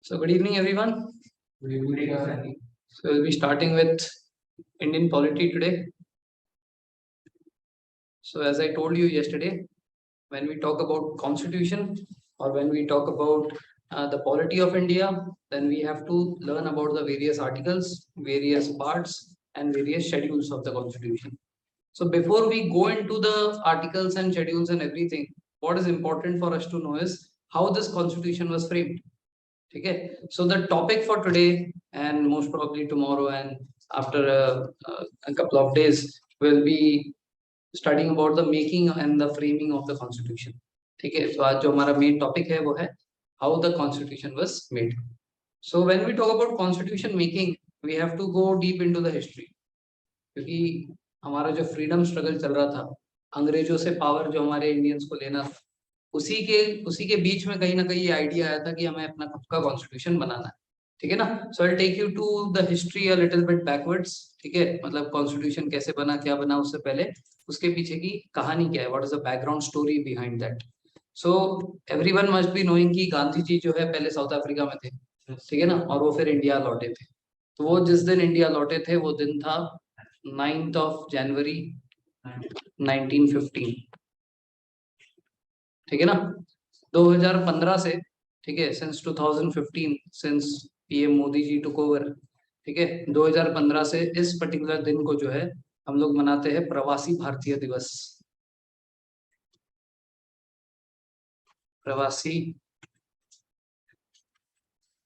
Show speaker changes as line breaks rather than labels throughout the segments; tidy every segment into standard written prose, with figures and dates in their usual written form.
So good evening, everyone. Good evening. So we'll be starting with Indian polity today. So as I told you yesterday, when we talk about constitution or when we talk about the polity of India, then we have to learn about the various articles, various parts, and various schedules of the constitution. So before we go into the articles and schedules and everything, what is important for us to know is how this constitution was framed. Okay, so the topic for today and most probably tomorrow and after a couple of days will be studying about the making and the framing of the constitution. Okay, so आज जो हमारा main topic है वो है how the constitution was made. So when we talk about constitution making, we have to go deep into the history. क्योंकि हमारा जो freedom struggle चल रहा था, अंग्रेजों से पावर जो हमारे इंडियंस को लेना था, उसी के बीच में कहीं ना कहीं ये आइडिया आया था कि हमें अपना खुद का कॉन्स्टिट्यूशन बनाना है। ठीक है ना। So I take you to the history a little bit backwards. ठीक है, मतलब कॉन्स्टिट्यूशन कैसे बना, क्या बना उससे पहले, उसके पीछे की कहानी क्या है, what is the background story behind that. So everyone must be knowing कि गांधी जी जो है पहले साउथ अफ्रीका में थे, ठीक है ना, और वो फिर इंडिया लौटे थे। तो वो जिस दिन इंडिया लौटे थे वो दिन था 9th of January 1915। ठीक है ना। 2015 से, ठीक है, since 2015, since PM Modi ji took over, ठीक है, 2015 से इस पर्टिकुलर दिन को जो है हम लोग मनाते हैं प्रवासी भारतीय दिवस। प्रवासी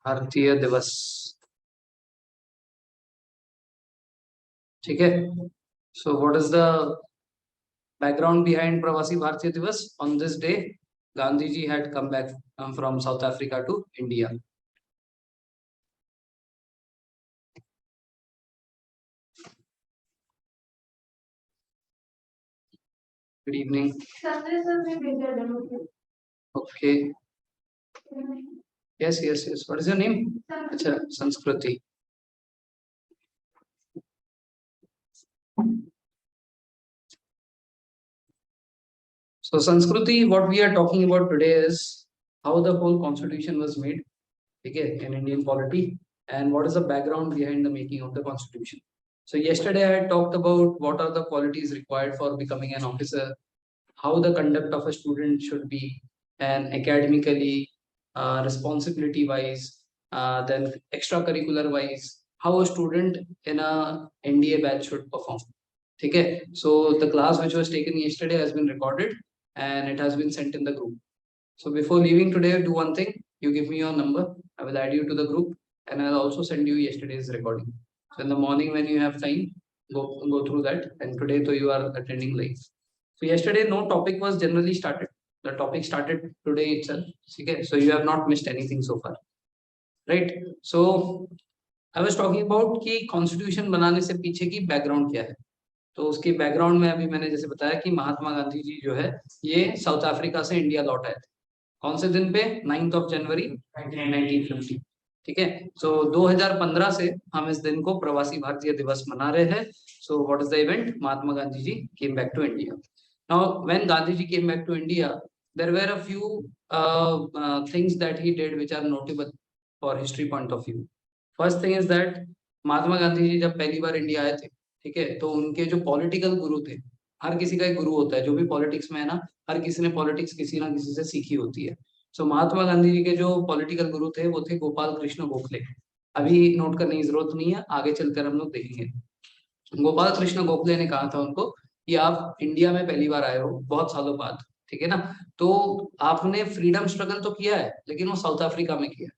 भारतीय दिवस, ठीक है। So what is the background behind Pravasi Bharatiya Divas? On this day, Gandhi ji had come back from South Africa to India. Good evening. Okay. Yes, yes, yes. What is your name? Acha, Sanskriti. So Sanskriti, what we are talking about today is how the whole constitution was made, okay, in Indian polity, and what is the background behind the making of the constitution. So yesterday I had talked about what are the qualities required for becoming an officer, how the conduct of a student should be, and academically, responsibility wise, then extracurricular wise, how a student in a NDA batch should perform. Okay, so the class which was taken yesterday has been recorded and it has been sent in the group. So before leaving today, do one thing, you give me your number, I will add you to the group, and I'll also send you yesterday's recording. So in the morning when you have time, go through that, and today so you are attending live. So yesterday no topic was generally started. The topic started today itself. Okay, so you have not missed anything so far, right? So I was talking about कि constitution बनाने से पीछे की background क्या है। तो उसकी background में अभी मैंने जैसे बताया कि महात्मा गांधी जी जो है ये साउथ अफ्रीका से इंडिया लौट आए थे। कौन से दिन पे? 9th of January 1950। ठीक है, सो 2015 से हम इस दिन को प्रवासी भारतीय दिवस मना रहे हैं। So what is the event? Mahatma Gandhi ji came back to India. Now when Gandhi ji came back to India, there were a few things that he did which are notable for history point of view. First thing is that Mahatma Gandhi ji जब पहली बार India आए थे, ठीक है, तो उनके जो political गुरु थे, हर किसी का एक गुरु होता है, जो भी पॉलिटिक्स में है ना, हर किसी ने पॉलिटिक्स किसी ना किसी से सीखी होती है। सो महात्मा गांधी जी के जो पॉलिटिकल गुरु थे वो थे गोपाल कृष्ण गोखले। अभी नोट करने की जरूरत नहीं है, आगे चलकर हम लोग देखेंगे। गोपाल कृष्ण गोखले ने कहा था उनको कि आप इंडिया में पहली बार आए हो बहुत सालों बाद, ठीक है ना, तो आपने फ्रीडम स्ट्रगल तो किया है लेकिन वो साउथ अफ्रीका में किया।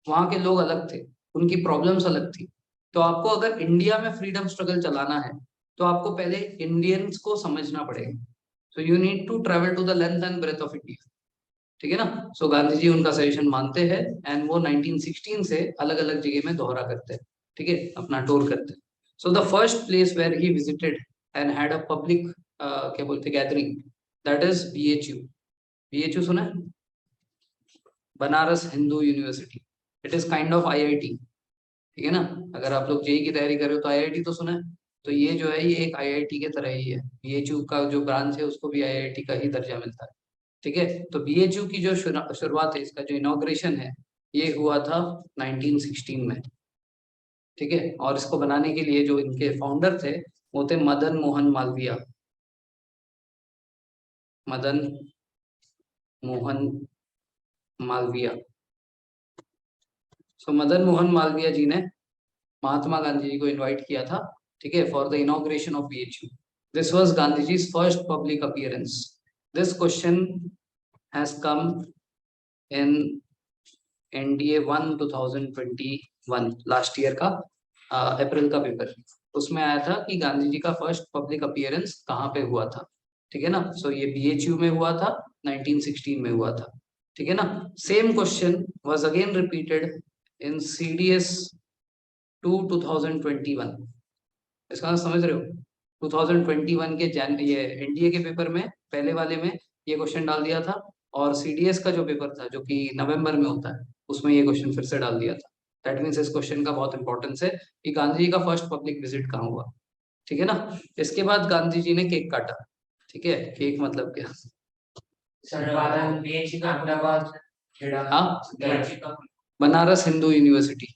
वहां के लोग अलग थे, उनकी प्रॉब्लम्स अलग थी। तो आपको अगर इंडिया में फ्रीडम स्ट्रगल चलाना है तो आपको पहले इंडियंस को समझना पड़ेगा। So you need to travel to the length and breadth of India. ठीक है ना। सो गांधी जी उनका सजेशन मानते हैं एंड वो 1916 से अलग अलग जगह में दोहरा करते हैं, ठीक है, अपना टूर करते हैं। So the first place where he visited and had a public क्या बोलते gathering, that is BHU. BHU सुना है? Banaras Hindu University. It is kind of IIT, ठीक है ना। अगर आप लोग जेई की तैयारी कर रहे हो तो आईआईटी तो सुना है, तो ये जो है ये एक आईआईटी के तरह ही है। बीएचयू का जो ब्रांच है उसको भी आईआईटी का ही दर्जा मिलता है, ठीक है। तो बीएचयू की जो शुरुआत है, इसका जो इनॉग्रेशन है ये हुआ था 1916 में, ठीक है। और इसको बनाने के लिए जो इनके फाउंडर थे वो थे मदन मोहन मालवीय। मदन मोहन मालवीय। सो मदन मोहन मालवीय जी ने महात्मा गांधी जी को इनवाइट किया था, ठीक है, for the inauguration of BHU. This was Gandhi ji first public appearance. This question has come in NDA 1 2021 last year का अप्रैल का पेपर। उसमें आया था कि गांधी जी का फर्स्ट पब्लिक अपीयरेंस कहाँ पे हुआ था, ठीक है ना। सो ये बीएचयू में हुआ था, 1916 में हुआ था, ठीक है ना। Same question was again repeated in CDS 2021। इसका मतलब समझ रहे हो, 2021 के ये एनडीए के पेपर में पहले वाले में ये क्वेश्चन डाल दिया था, और सीडीएस का जो पेपर था जो कि नवंबर में होता है उसमें ये क्वेश्चन फिर से डाल दिया था। दैट मीन्स इस क्वेश्चन का बहुत इंपॉर्टेंस है कि गांधी जी का फर्स्ट पब्लिक विजिट कहाँ हुआ, ठीक है ना। इसके बाद गांधी जी ने केक काटा, ठीक है। केक मतलब क्या? हाँ, बनारस हिंदू यूनिवर्सिटी,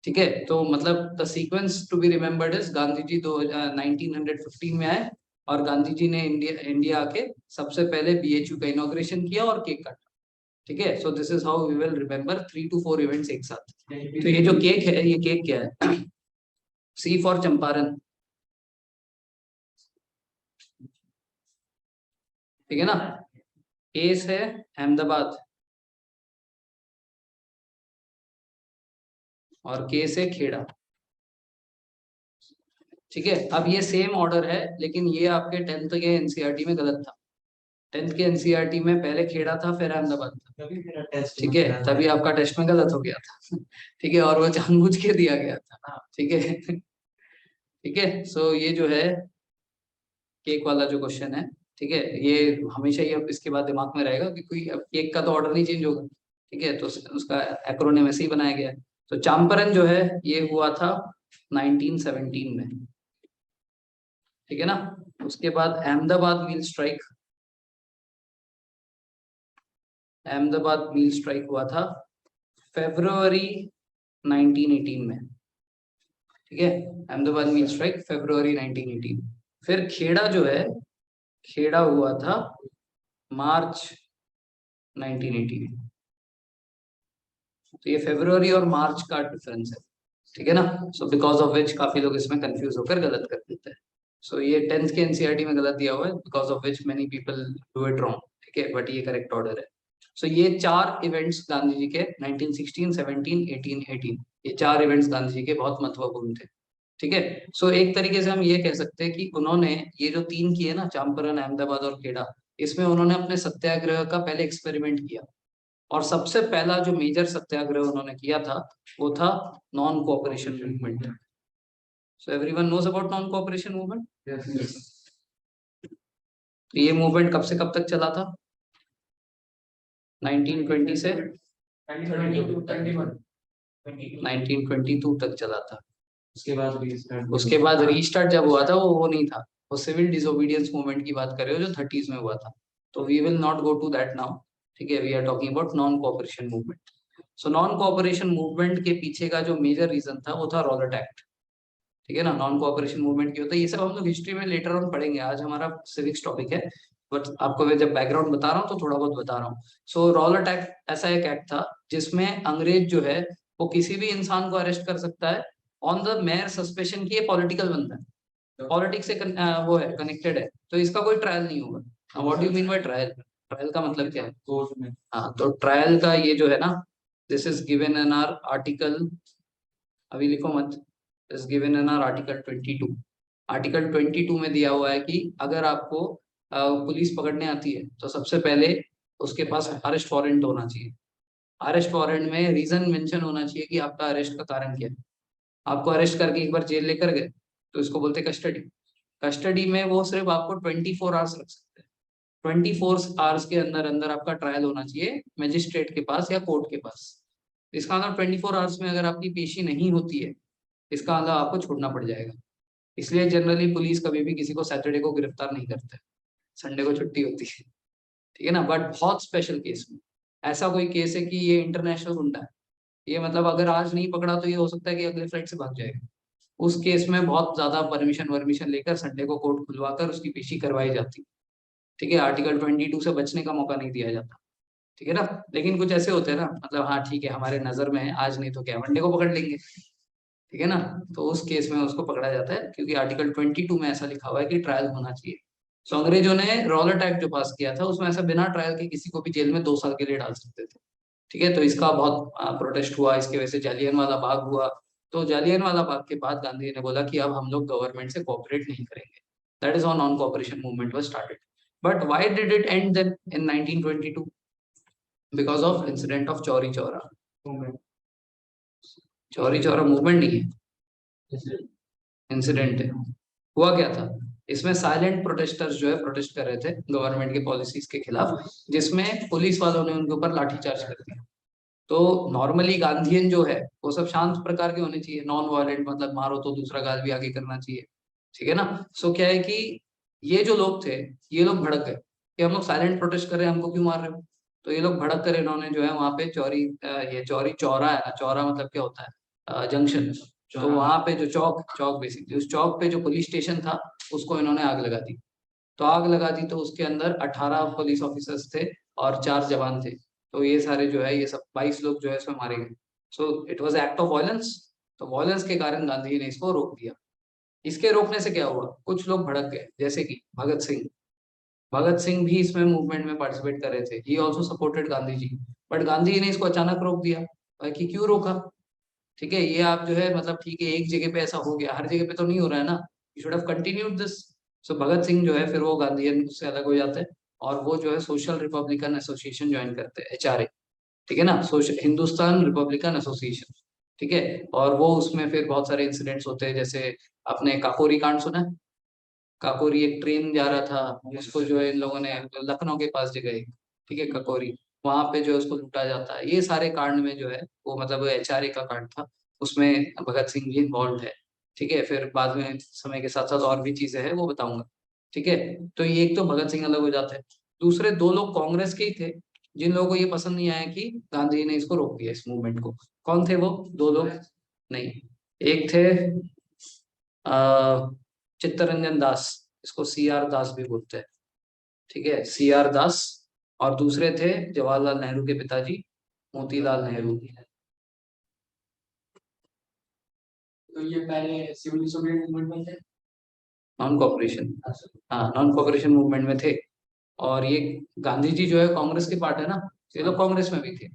ठीक है। तो मतलब the sequence to be remembered is Gandhi ji 1915 में आए, और गांधी जी ने इंडिया आके सबसे पहले बीएचयू का इनॉग्रेशन किया और केक काटा, ठीक है। So this is how we will remember 3 to 4 events एक साथ। तो ये जो केक है, ये केक क्या है? सी फॉर चंपारण, ठीक है ना। ए से अहमदाबाद, और के से खेड़ा, ठीक है। अब ये सेम ऑर्डर है, लेकिन ये आपके 10th के एनसीईआरटी में गलत था। 10th के एनसीईआरटी में पहले खेड़ा था फिर अहमदाबाद था, ठीक है। तभी आपका टेस्ट में गलत हो गया था ठीक है, और वो जानबूझ के दिया गया था, ठीक है ठीक है। सो ये जो है केक वाला जो क्वेश्चन है, ठीक है, ये हमेशा ही अब इसके बाद दिमाग में रहेगा कि कोई अब केक का तो ऑर्डर नहीं चेंज होगा, ठीक है। तो उसका एक्रोनिम ऐसे ही बनाया गया है। तो चंपारण जो है ये हुआ था 1917 में, ठीक है ना। उसके बाद Ahmedabad wheel strike, Ahmedabad wheel strike हुआ था फरवरी 1918 में, ठीक है। अहमदाबाद व्हील स्ट्राइक फरवरी 1918। फिर खेड़ा जो है, खेड़ा हुआ था मार्च 1918। तो ये फरवरी और मार्च का डिफरेंस है, ठीक है ना। सो बिकॉज ऑफ विच काफी लोग इसमें कंफ्यूज होकर गलत कर देते हैं। सो ये 10th के एनसीईआरटी में गलत दिया हुआ है, because of which many people do it wrong, ठीक है, बट ये करेक्ट ऑर्डर है। सो ये चार इवेंट्स गांधी जी के 1916, 17, 18, 18, ये चार इवेंट्स गांधी जी के बहुत महत्वपूर्ण थे, ठीक है। सो एक तरीके से हम ये कह सकते हैं कि उन्होंने ये जो तीन किए ना, चंपारण, अहमदाबाद और खेड़ा, इसमें उन्होंने अपने सत्याग्रह का पहले एक्सपेरिमेंट किया। और सबसे पहला जो मेजर सत्याग्रह उन्होंने किया था वो था non cooperation movement. So everyone knows about non cooperation movement. तो ये मूवमेंट कब से कब तक चला था? 1920 से 1922 तक चला था। उसके बाद रीस्टार्ट जब हुआ था वो नहीं था, वो सिविल डिसोबीडियंस मूवमेंट की बात कर रहे हो जो 30s में हुआ था। तो we will not go to that now, ठीक है। We are talking about non cooperation movement. So non cooperation movement के पीछे का जो मेजर रीजन था वो था रॉलेट एक्ट, ठीक है ना। नॉन कोऑपरेशन मूवमेंट की होता है, ये सब हम लोग हिस्ट्री में लेटर ऑन पढ़ेंगे, आज हमारा सिविक्स टॉपिक है। बट आपको मैं जब बैकग्राउंड बता रहा हूँ तो थोड़ा बहुत बता रहा हूँ। सो रॉलेट एक्ट ऐसा एक एक्ट था जिसमें अंग्रेज जो है वो किसी भी इंसान को अरेस्ट कर सकता है ऑन द मेयर सस्पेशन की ये पॉलिटिकल बंदा है, पॉलिटिक्स से वो है, कनेक्टेड है, तो इसका कोई ट्रायल नहीं होगा। What do you mean by trial? Trial का मतलब क्या है? कोर्ट में। हाँ, तो ट्रायल का ये जो है ना, this is given in are article, अभी लिखो मत, is given in are article 22। Article 22 में दिया हुआ है कि अगर आपको पुलिस पकड़ने आती है तो सबसे पहले उसके पास अरेस्ट वारंट होना चाहिए। अरेस्ट वारंट में रीजन मेंशन होना चाहिए कि आपका अरेस्ट का कारण क्या है। आपको अरेस्ट करके एक बार जेल लेकर गए तो इसको बोलते कस्टडी। कस्टडी में वो सिर्फ आपको 24 आवर्स रख सकते हैं। 24 आवर्स के अंदर अंदर आपका ट्रायल होना चाहिए मजिस्ट्रेट के पास या कोर्ट के पास। इसका मतलब 24 आवर्स में अगर आपकी पेशी नहीं होती है, इसका मतलब आपको छोड़ना पड़ जाएगा। इसलिए जनरली पुलिस कभी भी किसी को सैटरडे को गिरफ्तार नहीं करते, संडे को छुट्टी होती है, ठीक है ना। बट बहुत स्पेशल केस में, ऐसा कोई केस है कि ये इंटरनेशनल गुंडा है, ये मतलब अगर आज नहीं पकड़ा तो ये हो सकता है कि अगले फ्लाइट से भाग जाएगा। उस केस में बहुत ज्यादा परमिशन वर्मिशन लेकर संडे को कोर्ट खुलवाकर उसकी पेशी करवाई जाती। ठीक है, आर्टिकल 22 से बचने का मौका नहीं दिया जाता। ठीक है ना। लेकिन कुछ ऐसे होते हैं ना, मतलब हाँ ठीक है हमारे नजर में है, आज नहीं तो क्या मंडे को पकड़ लेंगे। ठीक है ना। तो उस केस में उसको पकड़ा जाता है, क्योंकि आर्टिकल 22 में ऐसा लिखा हुआ है कि ट्रायल होना चाहिए। सो अंग्रेजों ने रॉलेट एक्ट जो पास किया था उसमें ऐसा बिना ट्रायल के किसी को भी जेल में 2 साल के लिए डाल सकते थे। ठीक है, तो इसका बहुत प्रोटेस्ट हुआ, इसकी वजह से जालियन वाला बाग हुआ। तो जालियन वाला बाग के बाद गांधी जी ने बोला कि अब हम लोग गवर्नमेंट से कोऑपरेट नहीं करेंगे। That is how non cooperation movement was started. But why did it end then in 1922? Because of incident of Chauri Chaura movement. Chauri Chaura movement नहीं है, इंसिडेंट है। हुआ क्या था, इसमें साइलेंट प्रोटेस्टर्स जो है प्रोटेस्ट कर रहे थे गवर्नमेंट के पॉलिसीज के खिलाफ, जिसमें पुलिस वालों ने उनके ऊपर लाठीचार्ज कर दिया। तो नॉर्मली गांधीयन जो है वो सब शांत प्रकार के होने चाहिए, नॉन वायलेंट, मतलब मारो तो दूसरा गाल भी आगे करना चाहिए। ठीक है ना। सो क्या है कि ये जो लोग थे, ये लोग भड़क गए कि हम लोग साइलेंट प्रोटेस्ट कर रहे हैं, हमको क्यों मार रहे हो। तो ये लोग भड़क कर इन्होंने जो है वहां पे चौरी ये चौरी चौरा है ना, चौरा मतलब क्या होता है, जंक्शन। तो वहां पे जो चौक चौक बेसिकली उस चौक पे जो पुलिस स्टेशन था उसको इन्होंने आग लगा दी। तो आग लगा दी तो उसके अंदर 18 पुलिस ऑफिसर्स थे और 4 जवान थे। तो ये सारे जो है ये सब 22 लोग जो है इसमें मारे गए। So it was act of violence. तो वायलेंस के कारण गांधी जी ने इसको रोक दिया। इसके रोकने से क्या हुआ, कुछ लोग भड़क गए, जैसे कि भगत सिंह। भगत सिंह भी इसमें मूवमेंट में पार्टिसिपेट कर रहे थे, he also supported Gandhi ji. But Gandhi ji ने इसको अचानक रोक दिया। कि क्यों रोका। ठीक है, ये आप जो है मतलब ठीक है एक जगह पे ऐसा हो गया, हर जगह पे तो नहीं हो रहा है ना। You should have continued this. So Bhagat Singh जो है फिर वो गांधीयन से अलग हो जाते हैं और वो जो है सोशल रिपब्लिकन एसोसिएशन ज्वाइन करते हैं, HRA। ठीक है ना, सोशल हिंदुस्तान रिपब्लिकन एसोसिएशन। ठीक है। और वो उसमें फिर बहुत सारे इंसिडेंट्स होते हैं, जैसे आपने काकोरी कांड सुना है? काकोरी एक ट्रेन जा रहा था, उसको जो है इन लोगों ने लखनऊ के पास जगह है, ठीक है ककोरी, वहां पे जो है उसको लूटा जाता है। ये सारे कांड में जो है वो मतलब HRA का कांड था, उसमें भगत सिंह भी इन्वॉल्व है। ठीक है, फिर बाद में समय के साथ साथ और भी चीजें हैं वो बताऊंगा। ठीक है। तो ये एक तो भगत सिंह अलग हो जाता है। दूसरे 2 लोग कांग्रेस के ही थे, जिन लोगों को ये पसंद नहीं आया कि गांधी जी ने इसको रोक दिया इस मूवमेंट को। कौन थे वो 2 लोग? नहीं, एक थे चित्तरंजन दास, इसको CR दास भी बोलते हैं। ठीक है, CR दास। और दूसरे थे जवाहरलाल नेहरू के पिताजी, मोतीलाल नेहरू। तो ये पहले सिविल डिसोबीडिएंट मूवमेंट में थे, नॉन कॉपरेशन। हाँ, नॉन कॉपरेशन मूवमेंट में थे। और ये गांधी जी जो है कांग्रेस के पार्ट है ना, ये लोग कांग्रेस में भी थे।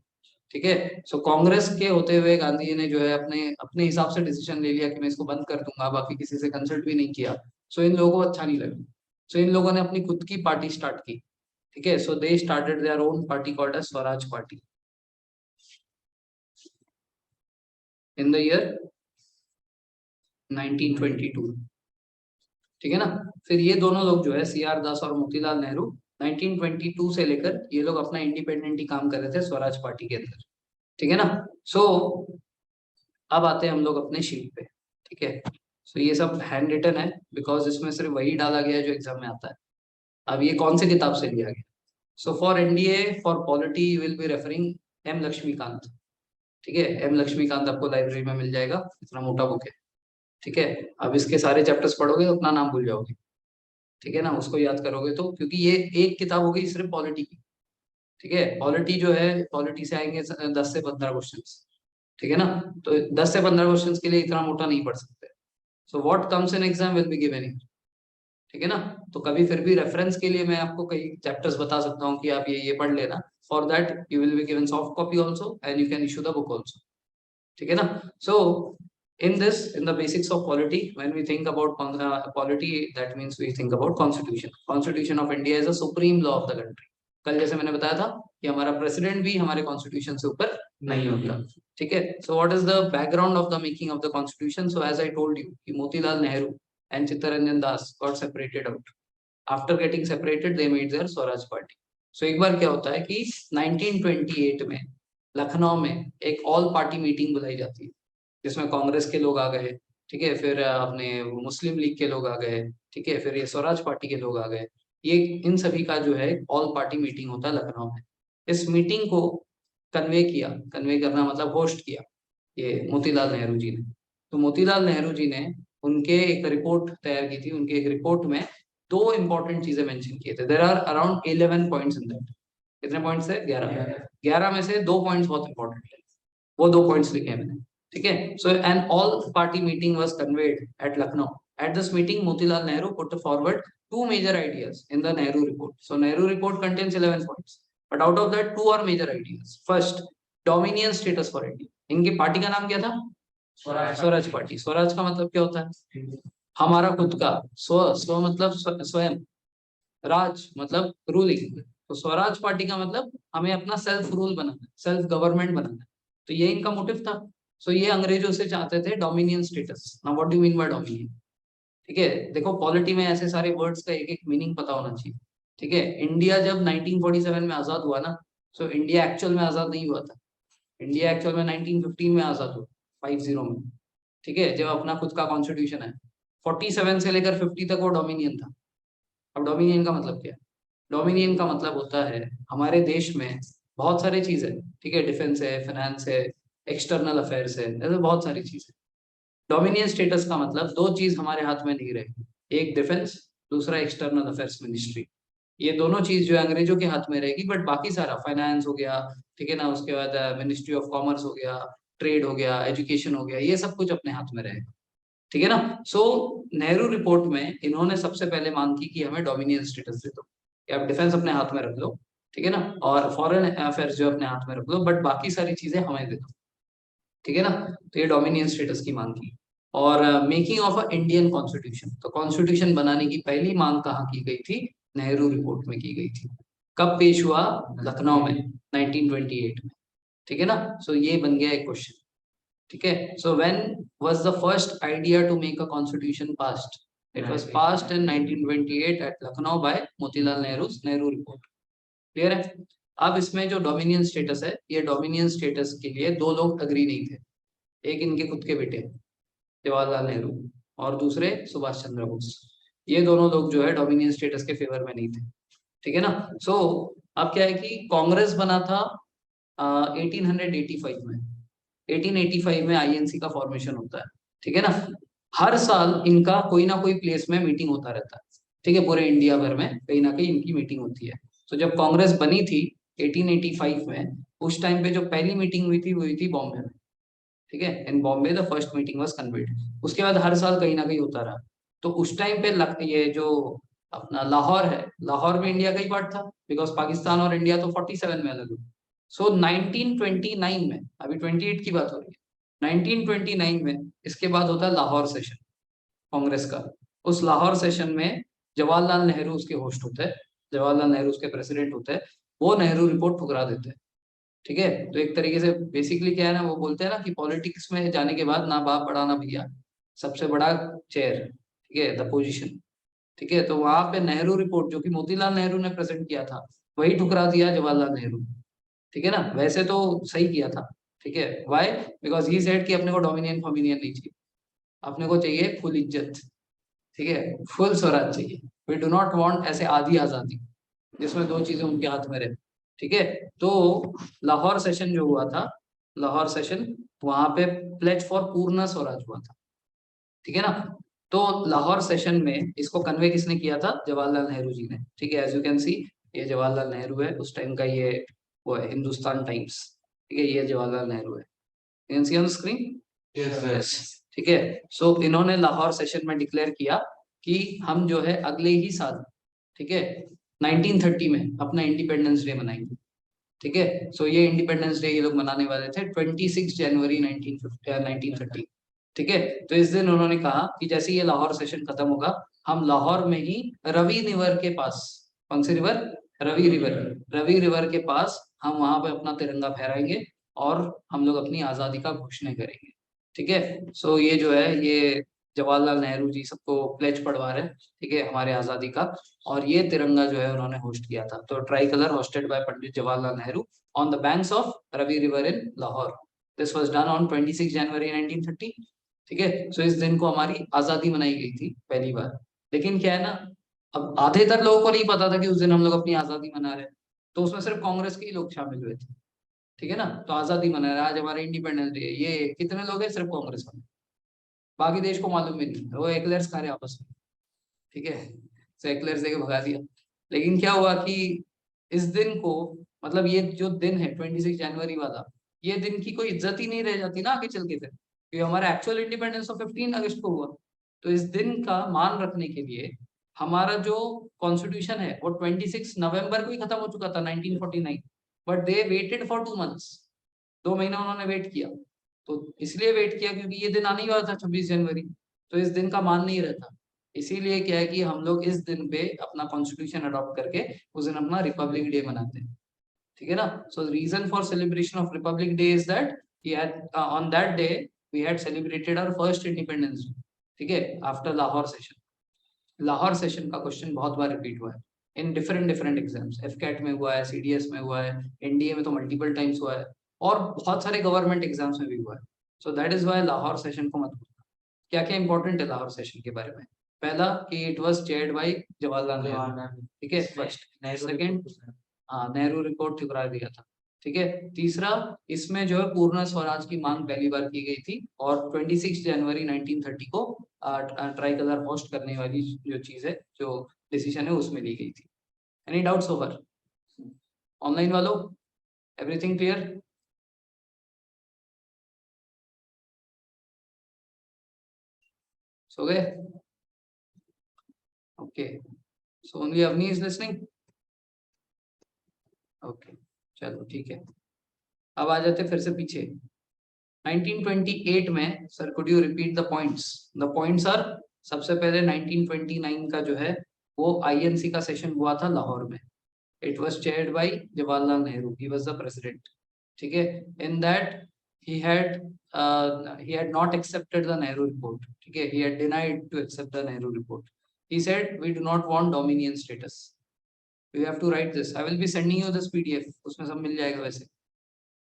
ठीक है। सो कांग्रेस के होते हुए गांधी जी ने जो है अपने अपने हिसाब से डिसीजन ले लिया कि मैं इसको बंद कर दूंगा, बाकी किसी से कंसल्ट भी नहीं किया। सो इन लोगों को अच्छा नहीं लगा। सो इन लोगों ने अपनी खुद की पार्टी स्टार्ट की। ठीक है, so they started their own party called as Swaraj party in the year 1922। ठीक है ना। फिर ये दोनों लोग जो है CR दास और मोतीलाल नेहरू 1922 से लेकर ये लोग अपना इंडिपेंडेंट ही काम कर रहे थे स्वराज पार्टी के अंदर। ठीक है ना। सो अब आते हैं हम लोग अपने शीट पे। ठीक है। सो ये सब हैंड रिटन है, बिकॉज इसमें सिर्फ वही डाला गया है जो एग्जाम में आता है। अब ये कौन से किताब से लिया गया? So for NDA for polity you will be referring M Laxmikanth. ठीक है, M लक्ष्मीकांत आपको लाइब्रेरी में मिल जाएगा, इतना मोटा बुक है। ठीक है। अब इसके सारे चैप्टर्स पढ़ोगे तो अपना नाम भूल जाओगे। ठीक है ना, उसको याद करोगे तो, क्योंकि ये एक किताब होगी सिर्फ पॉलिटी की। ठीक है, पॉलिटी जो है पॉलिटी से आएंगे 10 से 15 क्वेश्चन। ठीक है ना। तो 10 से 15 क्वेश्चन के लिए इतना मोटा नहीं पढ़ सकते। So what comes in exam will be given in. ठीक है ना। तो कभी फिर भी रेफरेंस के लिए मैं आपको कई चैप्टर्स बता सकता हूँ कि आप ये पढ़ लेना। For that you will be given soft copy also and you can issue the book also. ठीक है ना। सो in the basics of polity, when we think about polity, that means we think about constitution of India is a supreme law of the country। कल जैसे मैंने बताया था कि हमारा प्रेसिडेंट भी हमारे कॉन्स्टिट्यूशन से ऊपर नहीं होता। ठीक है। So what is the background of the making of the constitution? So as I told you कि Motilal Nehru and Chittaranjan Das got separated out। After getting separated they made their Swaraj party. So एक बार क्या होता है कि 1928 में लखनऊ में एक ऑल पार्टी मीटिंग बुलाई जाती है, जिसमें कांग्रेस के लोग आ गए। ठीक है, फिर अपने मुस्लिम लीग के लोग आ गए। ठीक है, फिर ये स्वराज पार्टी के लोग आ गए। ये इन सभी का जो है ऑल पार्टी मीटिंग होता है लखनऊ में। इस मीटिंग को कन्वे किया, कन्वे करना मतलब होस्ट किया, ये मोतीलाल नेहरू जी ने। तो मोतीलाल नेहरू जी ने उनके एक रिपोर्ट तैयार की थी, उनके एक रिपोर्ट में दो इंपॉर्टेंट चीजें मेंशन किए थे। There are around 11 points in that. कितने पॉइंट्स है? 11। 11 में से दो पॉइंट्स बहुत इंपॉर्टेंट है, वो दो पॉइंट्स लिखे हैं मैंने। ठीक है, so an all party meeting was convened at Lucknow. At this meeting, Motilal Nehru put forward two major ideas in the Nehru report. So Nehru report contains 11 points, but out of that, two are major ideas. First, dominion status for India. इनकी party का नाम क्या था? Swaraj party. Swaraj का मतलब क्या होता है? हमारा खुद का। स्व, स्व मतलब स्वयं, राज मतलब रूलिंग। तो स्वराज पार्टी का मतलब हमें अपना सेल्फ रूल बनाना, सेल्फ गवर्नमेंट बनाना। तो ये इनका मोटिव था। सो ये अंग्रेजों से चाहते थे dominion status. Now what do you mean by dominion? ठीक है, देखो पॉलिटी में ऐसे सारे वर्ड्स का एक एक मीनिंग पता होना चाहिए। ठीक है, इंडिया जब 1947 में आजाद हुआ ना, सो इंडिया एक्चुअल में आजाद नहीं हुआ था। इंडिया एक्चुअल में 1915 में आजाद हुआ, 50 में। ठीक है, जब अपना खुद का कॉन्स्टिट्यूशन है। 47 से लेकर 50 तक वो डोमिनियन था। अब डोमिनियन का मतलब क्या है? डोमिनियन का मतलब होता है हमारे देश में बहुत सारी चीजें, ठीक है, डिफेंस है, फाइनेंस है, एक्सटर्नल अफेयर्स है, ऐसे बहुत सारी चीजें। डोमिनियन स्टेटस का मतलब दो चीज हमारे हाथ में नहीं रहेगी, एक डिफेंस, दूसरा एक्सटर्नल अफेयर्स मिनिस्ट्री। ये दोनों चीज जो है अंग्रेजों के हाथ में रहेगी, बट बाकी सारा फाइनेंस हो गया, ठीक है ना, उसके बाद मिनिस्ट्री ऑफ कॉमर्स हो गया, ट्रेड हो गया, एजुकेशन हो गया, ये सब कुछ अपने हाथ में रहेगा। ठीक है ना। सो नेहरू रिपोर्ट में इन्होंने सबसे पहले मांग की कि हमें डोमिनियन स्टेटस दे दो, कि आप डिफेंस अपने हाथ में रख लो, ठीक है ना, और फॉरेन अफेयर्स जो अपने हाथ में रख लो, बट बाकी सारी चीजें हमें दे दो। ठीक है ना। तो ये डोमिनियन स्टेटस की मांग की। और making of a Indian constitution, तो कॉन्स्टिट्यूशन बनाने की पहली मांग कहाँ की गई थी? नेहरू रिपोर्ट में की गई थी। कब पेश हुआ? लखनऊ में, 1928 में। ठीक है ना। सो ये बन गया एक क्वेश्चन। ठीक है, so when was the first idea to make a constitution passed? It was passed in 1928 at Lucknow by Motilal Nehru report. Clear है? अब इसमें जो डोमिनियन स्टेटस है, ये डोमिनियन स्टेटस के लिए दो लोग अग्री नहीं थे। एक इनके खुद के बेटे जवाहरलाल नेहरू, और दूसरे सुभाष चंद्र बोस। ये दोनों लोग जो है डोमिनियन स्टेटस के फेवर में नहीं थे। ठीक है ना। सो अब क्या है कि कांग्रेस बना था 1885 में। 1885 में आईएनसी का फॉर्मेशन होता है। ठीक है ना। हर साल इनका कोई ना कोई प्लेस में मीटिंग होता रहता है। ठीक है, पूरे इंडिया भर में कहीं ना कहीं इनकी मीटिंग होती है। तो जब कांग्रेस बनी थी 1885 में, उस टाइम पे जो पहली मीटिंग हुई थी वो हुई थी बॉम्बे में। ठीक है, in Bombay the first meeting was convened. उसके बाद हर साल कहीं ना कहीं होता रहा। तो उस टाइम पे ये जो अपना लाहौर है, लाहौर भी इंडिया का ही पार्ट था, बिकॉज पाकिस्तान और इंडिया तो 47 में अलग हुए। सो 1929 में, अभी 28 की बात हो रही है, 1929 में इसके बाद होता है लाहौर सेशन कांग्रेस का। उस लाहौर सेशन में जवाहरलाल नेहरू उसके होस्ट होते हैं, जवाहरलाल नेहरू उसके प्रेसिडेंट होते हैं। वो नेहरू रिपोर्ट ठुकरा देते हैं। ठीक है, तो एक तरीके से बेसिकली क्या है ना, वो बोलते हैं ना कि पॉलिटिक्स में जाने के बाद ना बाप बड़ा ना भैया, सबसे बड़ा चेयर। ठीक है, द पोजीशन। ठीक है, तो वहां पे नेहरू रिपोर्ट जो कि मोतीलाल नेहरू ने प्रेजेंट किया था, वही ठुकरा दिया जवाहरलाल नेहरू। ठीक है ना, वैसे तो सही किया था। ठीक है, वाई? बिकॉज ही सेड कि अपने को डोमिनियन फॉमिनियन नहीं चाहिए, अपने को चाहिए फुल इज्जत। ठीक है, फुल स्वराज चाहिए। वी डू नॉट वांट ऐसे आधी आजादी जिसमें दो चीजें उनके हाथ में रहे। ठीक है, तो लाहौर सेशन जो हुआ था, लाहौर सेशन, वहां पे प्लेज फॉर पूर्ण स्वराज हुआ था। ठीक है ना। तो लाहौर सेशन में इसको कन्वे किसने किया था? जवाहरलाल नेहरू जी ने। ठीक है, एज यू कैन सी, ये जवाहरलाल नेहरू है उस टाइम का, ये वो है हिंदुस्तान टाइम्स। ठीक है, ये जवाहरलाल नेहरू है, can see on screen. Yes. ठीक है, सो इन्होंने लाहौर सेशन में डिक्लेयर किया कि हम जो है अगले ही साल, ठीक है, 1930 में अपना इंडिपेंडेंस डे मनाएंगे। ठीक है, सो ये इंडिपेंडेंस डे ये लोग मनाने वाले थे 26 जनवरी 1930। ठीक है, तो इस दिन उन्होंने कहा कि जैसे ये लाहौर सेशन खत्म होगा, हम लाहौर में ही रवि रिवर के पास, कौन सी river? Ravi river. Ravi river के पास हम वहां पे अपना तिरंगा फहराएंगे और हम लोग अपनी आजादी का घोषणा करेंगे। ठीक है, सो ये जो है ये जवाहरलाल नेहरू जी सबको प्लेज पढ़वा रहे हैं, ठीक है, हमारे आजादी का। और ये तिरंगा जो है उन्होंने होस्ट किया था, तो tricolour hosted by Pandit Jawaharlal Nehru on the banks of Ravi river in Lahore. This was done on 26 January 1930। ठीक है, सो इस दिन को हमारी आजादी मनाई गई थी पहली बार। लेकिन क्या है ना, अब आधेतर लोगों को नहीं पता था कि उस दिन हम लोग अपनी आजादी मना रहे हैं, तो उसमें सिर्फ कांग्रेस के ही लोग शामिल हुए थे। ठीक है ना। तो आजादी मना रहे, आज हमारा इंडिपेंडेंस डे, ये कितने लोग हैं? सिर्फ कांग्रेस वाले, बाकी देश को मालूम भी नहीं है, वो एक्लेयर्स खा रहे आपस में। ठीक है, तो एक्लेयर्स देके भगा दिया। लेकिन क्या हुआ कि इस दिन को, मतलब ये जो दिन है 26 जनवरी वाला, ये दिन की कोई इज्जत ही नहीं रह जाती ना आगे चल के फिर, क्योंकि हमारा एक्चुअल इंडिपेंडेंस तो 15 अगस्त को हुआ। तो इस दिन का मान रखने के लिए हमारा जो कॉन्स्टिट्यूशन है वो 26 नवंबर को ही खत्म हो चुका था 1949, but they waited for 2 months. 2 महीना उन्होंने वेट किया। तो इसलिए वेट किया क्योंकि ये दिन आने ही वाला था 26 जनवरी, तो इस दिन का मान नहीं रहता। इसीलिए क्या है कि हम लोग इस दिन पे अपना कॉन्स्टिट्यूशन अडॉप्ट करके उस दिन अपना रिपब्लिक डे मनाते हैं। ठीक है ना। So reason for celebration of republic day is that on that day we had celebrated our first independence day. ठीक है, after Lahore session. Lahore session का क्वेश्चन बहुत बार रिपीट हुआ है in different different exams, AFCAT में हुआ है, सीडीएस में हुआ है, एनडीए में तो मल्टीपल टाइम्स हुआ है, और बहुत सारे गवर्नमेंट एग्जाम्स में भी हुआ है। So that is why Lahore session को मत भूलना। क्या क्या इंपॉर्टेंट है लाहौर सेशन के बारे में? पहला कि it was chaired by Jawaharlal Nehru. ठीक है, फर्स्ट। सेकंड, हाँ, नेहरू रिपोर्ट ठुकरा दिया था। ठीक है। तीसरा, इसमें जो है पूर्ण स्वराज की मांग पहली बार की गई थी, और 26 जनवरी 1930 को ट्राई कलर होस्ट करने वाली जो चीज है, जो डिसीजन है, उसमें ली गई थी। Any doubts over? ऑनलाइन वालों, एवरीथिंग क्लियर? सो गए? Okay, so only Avni is listening. Okay, चलो ठीक है। अब आ जाते फिर से पीछे। 1928 में, sir could you repeat the points? The points are, सबसे पहले 1929 का जो है वो आईएनसी का सेशन हुआ था लाहौर में। It was chaired by Jawaharlal Nehru, he was the president. ठीक है। In that he had he had not accepted the Nehru report. ठीक है, he had denied to accept the Nehru report. He said we do not want dominion status. You have to write this. I will be sending you this PDF, उसमें सब मिल जाएगा वैसे।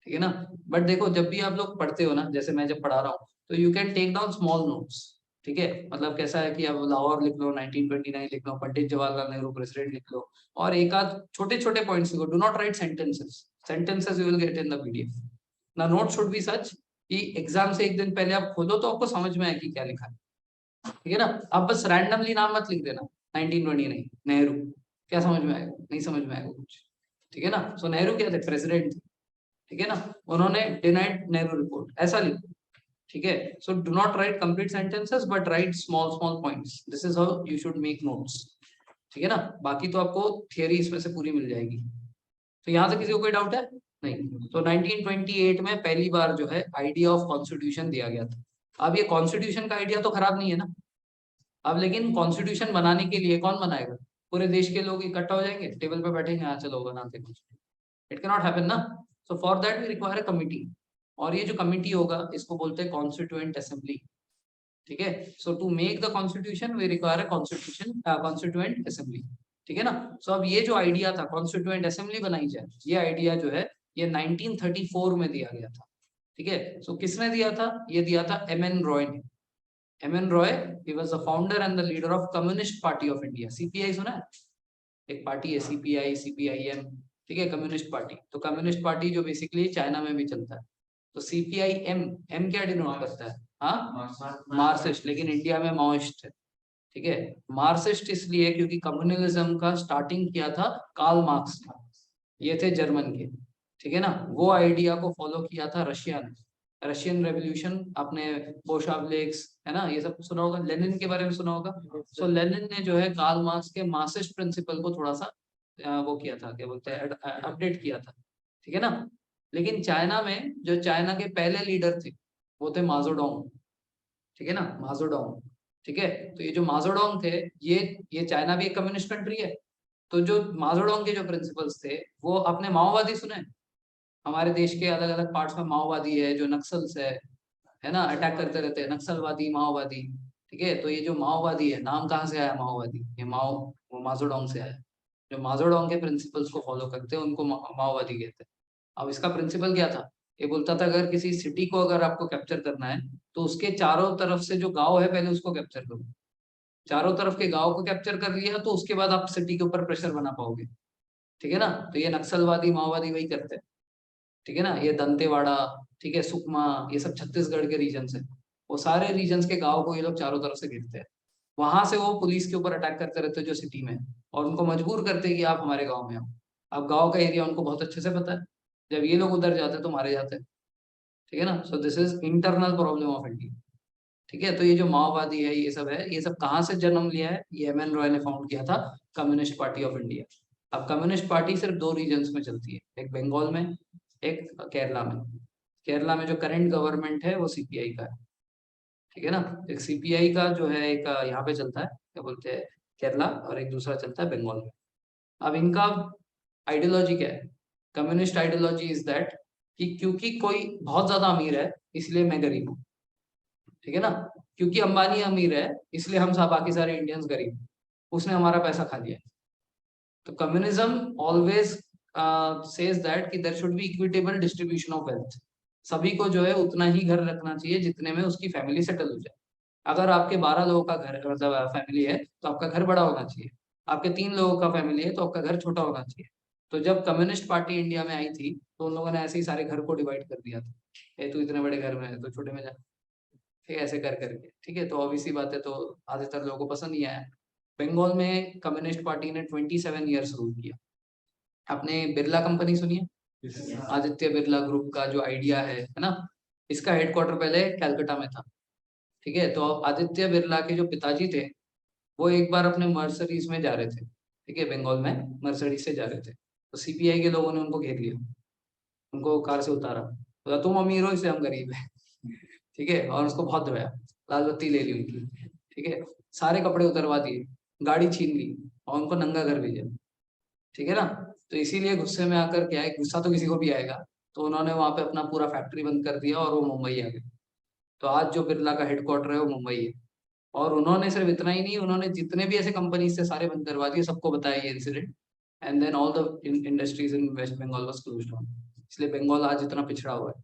ठीक है ना। But देखो, जब भी आप लोग पढ़ते हो ना, जैसे मैं जब पढ़ा रहा हूँ, तो you can take down small notes. ठीक है, मतलब कैसा है कि अब लाहौर लिख लो, 1929 लिख लो, पंडित जवाहरलाल नेहरू प्रेसिडेंट लिख लो, और एक आध छोटे छोटे पॉइंट्स लिखो। Do not right sentences, sentences you will get in the PDF. ना नोट शुड बी सच कि एग्जाम से एक दिन पहले आप खोलो तो आपको समझ में आए कि क्या लिखा है। ठीक है ना। आप बस रैंडमली नाम मत लिख देना 1929 नेहरू, क्या समझ में आएगा? नहीं समझ में आएगा कुछ। ठीक है ना। सो नेहरू क्या थे? प्रेसिडेंट थे। ठीक है ना। उन्होंने डिनाइड नेहरू रिपोर्ट, ऐसा लिखो। ठीक है। So do not right complete sentences but right small small points. This is how you should make notes. ठीक है ना। बाकी तो आपको थियरी इसमें से पूरी मिल जाएगी। तो यहाँ से किसी को कोई डाउट है? नहीं। तो 1928 में पहली बार जो है आइडिया ऑफ कॉन्स्टिट्यूशन दिया गया था। अब ये कॉन्स्टिट्यूशन का आइडिया तो खराब नहीं है ना। अब लेकिन कॉन्स्टिट्यूशन बनाने के लिए कौन बनाएगा? पूरे देश के लोग इकट्ठा हो जाएंगे, टेबल पे बैठेंगे, हाँ चलो बनाते हैं। इट कैन नॉट हैपन ना। So for that we require a committee, और ये जो कमिटी होगा इसको बोलते हैं कॉन्स्टिट्यूएंट असेंबली। ठीक है। So to make the constitution we require a constitution constituent assembly. ठीक है ना। सो अब ये जो आइडिया था कॉन्स्टिट्यूएंट असेंबली बनाई जाए, ये आइडिया जो है ये 1934 में दिया गया था। ठीक है। सो किसने दिया था? ये दिया था एम एन रॉय ने। M N Roy, he was the founder and the leader of Communist Party of India. CPI सुना है? एक पार्टी है सीपीआई, सीपीआईएम। ठीक है, कम्युनिस्ट पार्टी। तो कम्युनिस्ट पार्टी जो बेसिकली चाइना में भी चलता है। तो सीपीआईएम, एम क्या डिनोट करता है? हाँ, मार्क्सिस्ट, लेकिन इंडिया में माओइस्ट है। ठीक है। मार्क्सिस्ट इसलिए क्योंकि कम्युनलिज्म का स्टार्टिंग किया था कार्ल मार्क्स ने। ये थे जर्मन के। ठीक है ना। वो आइडिया को फॉलो किया था रशिया ने। रशियन रेवोल्यूशन, आपने बोशावलेक्स, है ना, ये सब सुना होगा। लेनिन के बारे में सुना होगा। सो लेनिन ने जो है कार्ल मार्क्स के मार्क्सिस्ट प्रिंसिपल को थोड़ा सा वो किया था, क्या बोलते हैं, अपडेट किया था। ठीक है ना। लेकिन चाइना में जो चाइना के पहले लीडर थे वो थे माजोडोंग। ठीक है ना, माजोडोंग। ठीक है। तो ये जो माजोडोंग थे, ये चाइना भी एक कम्युनिस्ट कंट्री है। तो जो माजोडोंग के जो प्रिंसिपल्स थे, वो अपने माओवादी सुने। हमारे देश के अलग अलग पार्ट्स में माओवादी है, जो नक्सल्स है ना, अटैक करते रहते हैं, नक्सलवादी, माओवादी। ठीक है। तो ये जो माओवादी है, नाम कहाँ से आया माओवादी? ये वो माजोडोंग से आया। जो माजोडोंग के प्रिंसिपल्स को फॉलो करते हैं उनको माओवादी कहते हैं। अब इसका प्रिंसिपल क्या था? ये बोलता था अगर किसी सिटी को अगर आपको कैप्चर करना है तो उसके चारों तरफ से जो गांव है पहले उसको कैप्चर करो। चारों तरफ के गांव को कैप्चर कर लिया तो उसके बाद आप सिटी के ऊपर प्रेशर बना पाओगे। ठीक है ना। तो ये नक्सलवादी, माओवादी वही करते हैं। ठीक है ना, ये दंतेवाड़ा, ठीक है, सुकमा, ये सब छत्तीसगढ़ के रीजन है। वो सारे रीजन्स के गांव को ये लोग चारों तरफ से घेरते हैं। वहां से वो पुलिस के ऊपर अटैक करते रहते हैं जो सिटी में है, और उनको मजबूर करते हैं कि आप हमारे गांव में आओ। अब गांव का एरिया उनको बहुत अच्छे से पता है, जब ये लोग उधर जाते हैं तो मारे जाते हैं। ठीक है ना, सो this is internal problem of India. ठीक है, तो ये जो माओवादी है, ये सब है, ये सब कहाँ से जन्म लिया है? ये एम एन रॉय ने फाउंड किया था, कम्युनिस्ट पार्टी ऑफ इंडिया। अब कम्युनिस्ट पार्टी सिर्फ दो रीजन्स में चलती है, एक बंगाल में, एक केरला में। केरला में जो करंट गवर्नमेंट है वो सीपीआई का है। ठीक है ना, एक सीपीआई का जो है, एक यहाँ पे चलता है, क्या बोलते हैं, केरला, और एक दूसरा चलता है बंगाल में। अब इनका आइडियोलॉजी क्या है? कम्युनिस्ट आइडियोलॉजी इज दैट कि क्योंकि कोई बहुत ज्यादा अमीर है इसलिए मैं गरीब हूँ। ठीक है ना, क्योंकि अंबानी अमीर है इसलिए हम सब बाकी सारे इंडियंस गरीब हैं। उसने हमारा पैसा खा लिया। तो कम्युनिज्म ऑलवेज सेज दैट कि there should be equitable distribution of wealth. सभी को जो है उतना ही घर रखना चाहिए जितने में उसकी फैमिली सेटल हो जाए। अगर आपके 12 लोगों का घर मतलब फैमिली है तो आपका घर बड़ा होना चाहिए। आपके 3 लोगों का फैमिली है तो आपका घर छोटा होना चाहिए। तो जब कम्युनिस्ट पार्टी इंडिया में आई थी तो उन लोगों ने ऐसे ही सारे घर को डिवाइड कर दिया था। ए तू इतने बड़े घर में है तो छोटे में जा, ठीक है, ऐसे कर करके। ठीक है, तो ऑब्वियसली बात है, तो ज्यादातर लोगों को पसंद नहीं आया। बंगाल में कम्युनिस्ट पार्टी ने 27 ईयर्स रूल किया। आपने बिरला कंपनी सुनी है? आदित्य बिरला ग्रुप का जो आइडिया है ना, इसका हेडक्वार्टर पहले कलकत्ता में था। ठीक है, तो आदित्य बिरला के जो पिताजी थे वो एक बार अपने मर्सडीज में जा रहे थे, ठीक है, बंगाल में मर्सडीज से जा रहे थे, तो सीपीआई के लोगों ने उनको घेर लिया, उनको कार से उतारा, बोला तुम अमीर हो इसलिए हम गरीब हैं। ठीक है, और उसको बहुत धोया, लाल बत्ती ले ली उनकी। ठीक है, सारे कपड़े उतरवा दिए, गाड़ी छीन ली, और उनको नंगा घर भेजा। ठीक है ना, तो इसीलिए गुस्से में आकर क्या है, गुस्सा तो किसी को भी आएगा, तो उन्होंने वहां पे अपना पूरा फैक्ट्री बंद कर दिया और वो मुंबई आ गए। तो आज जो बिरला का हेडक्वार्टर है वो मुंबई है। और उन्होंने सिर्फ इतना ही नहीं, उन्होंने जितने भी ऐसे कंपनी से सारे बंद करवा दिए, सबको बताया ये incident. And then all the industries in West Bengal was closed down. इसलिए बंगाल आज इतना पिछड़ा हुआ है।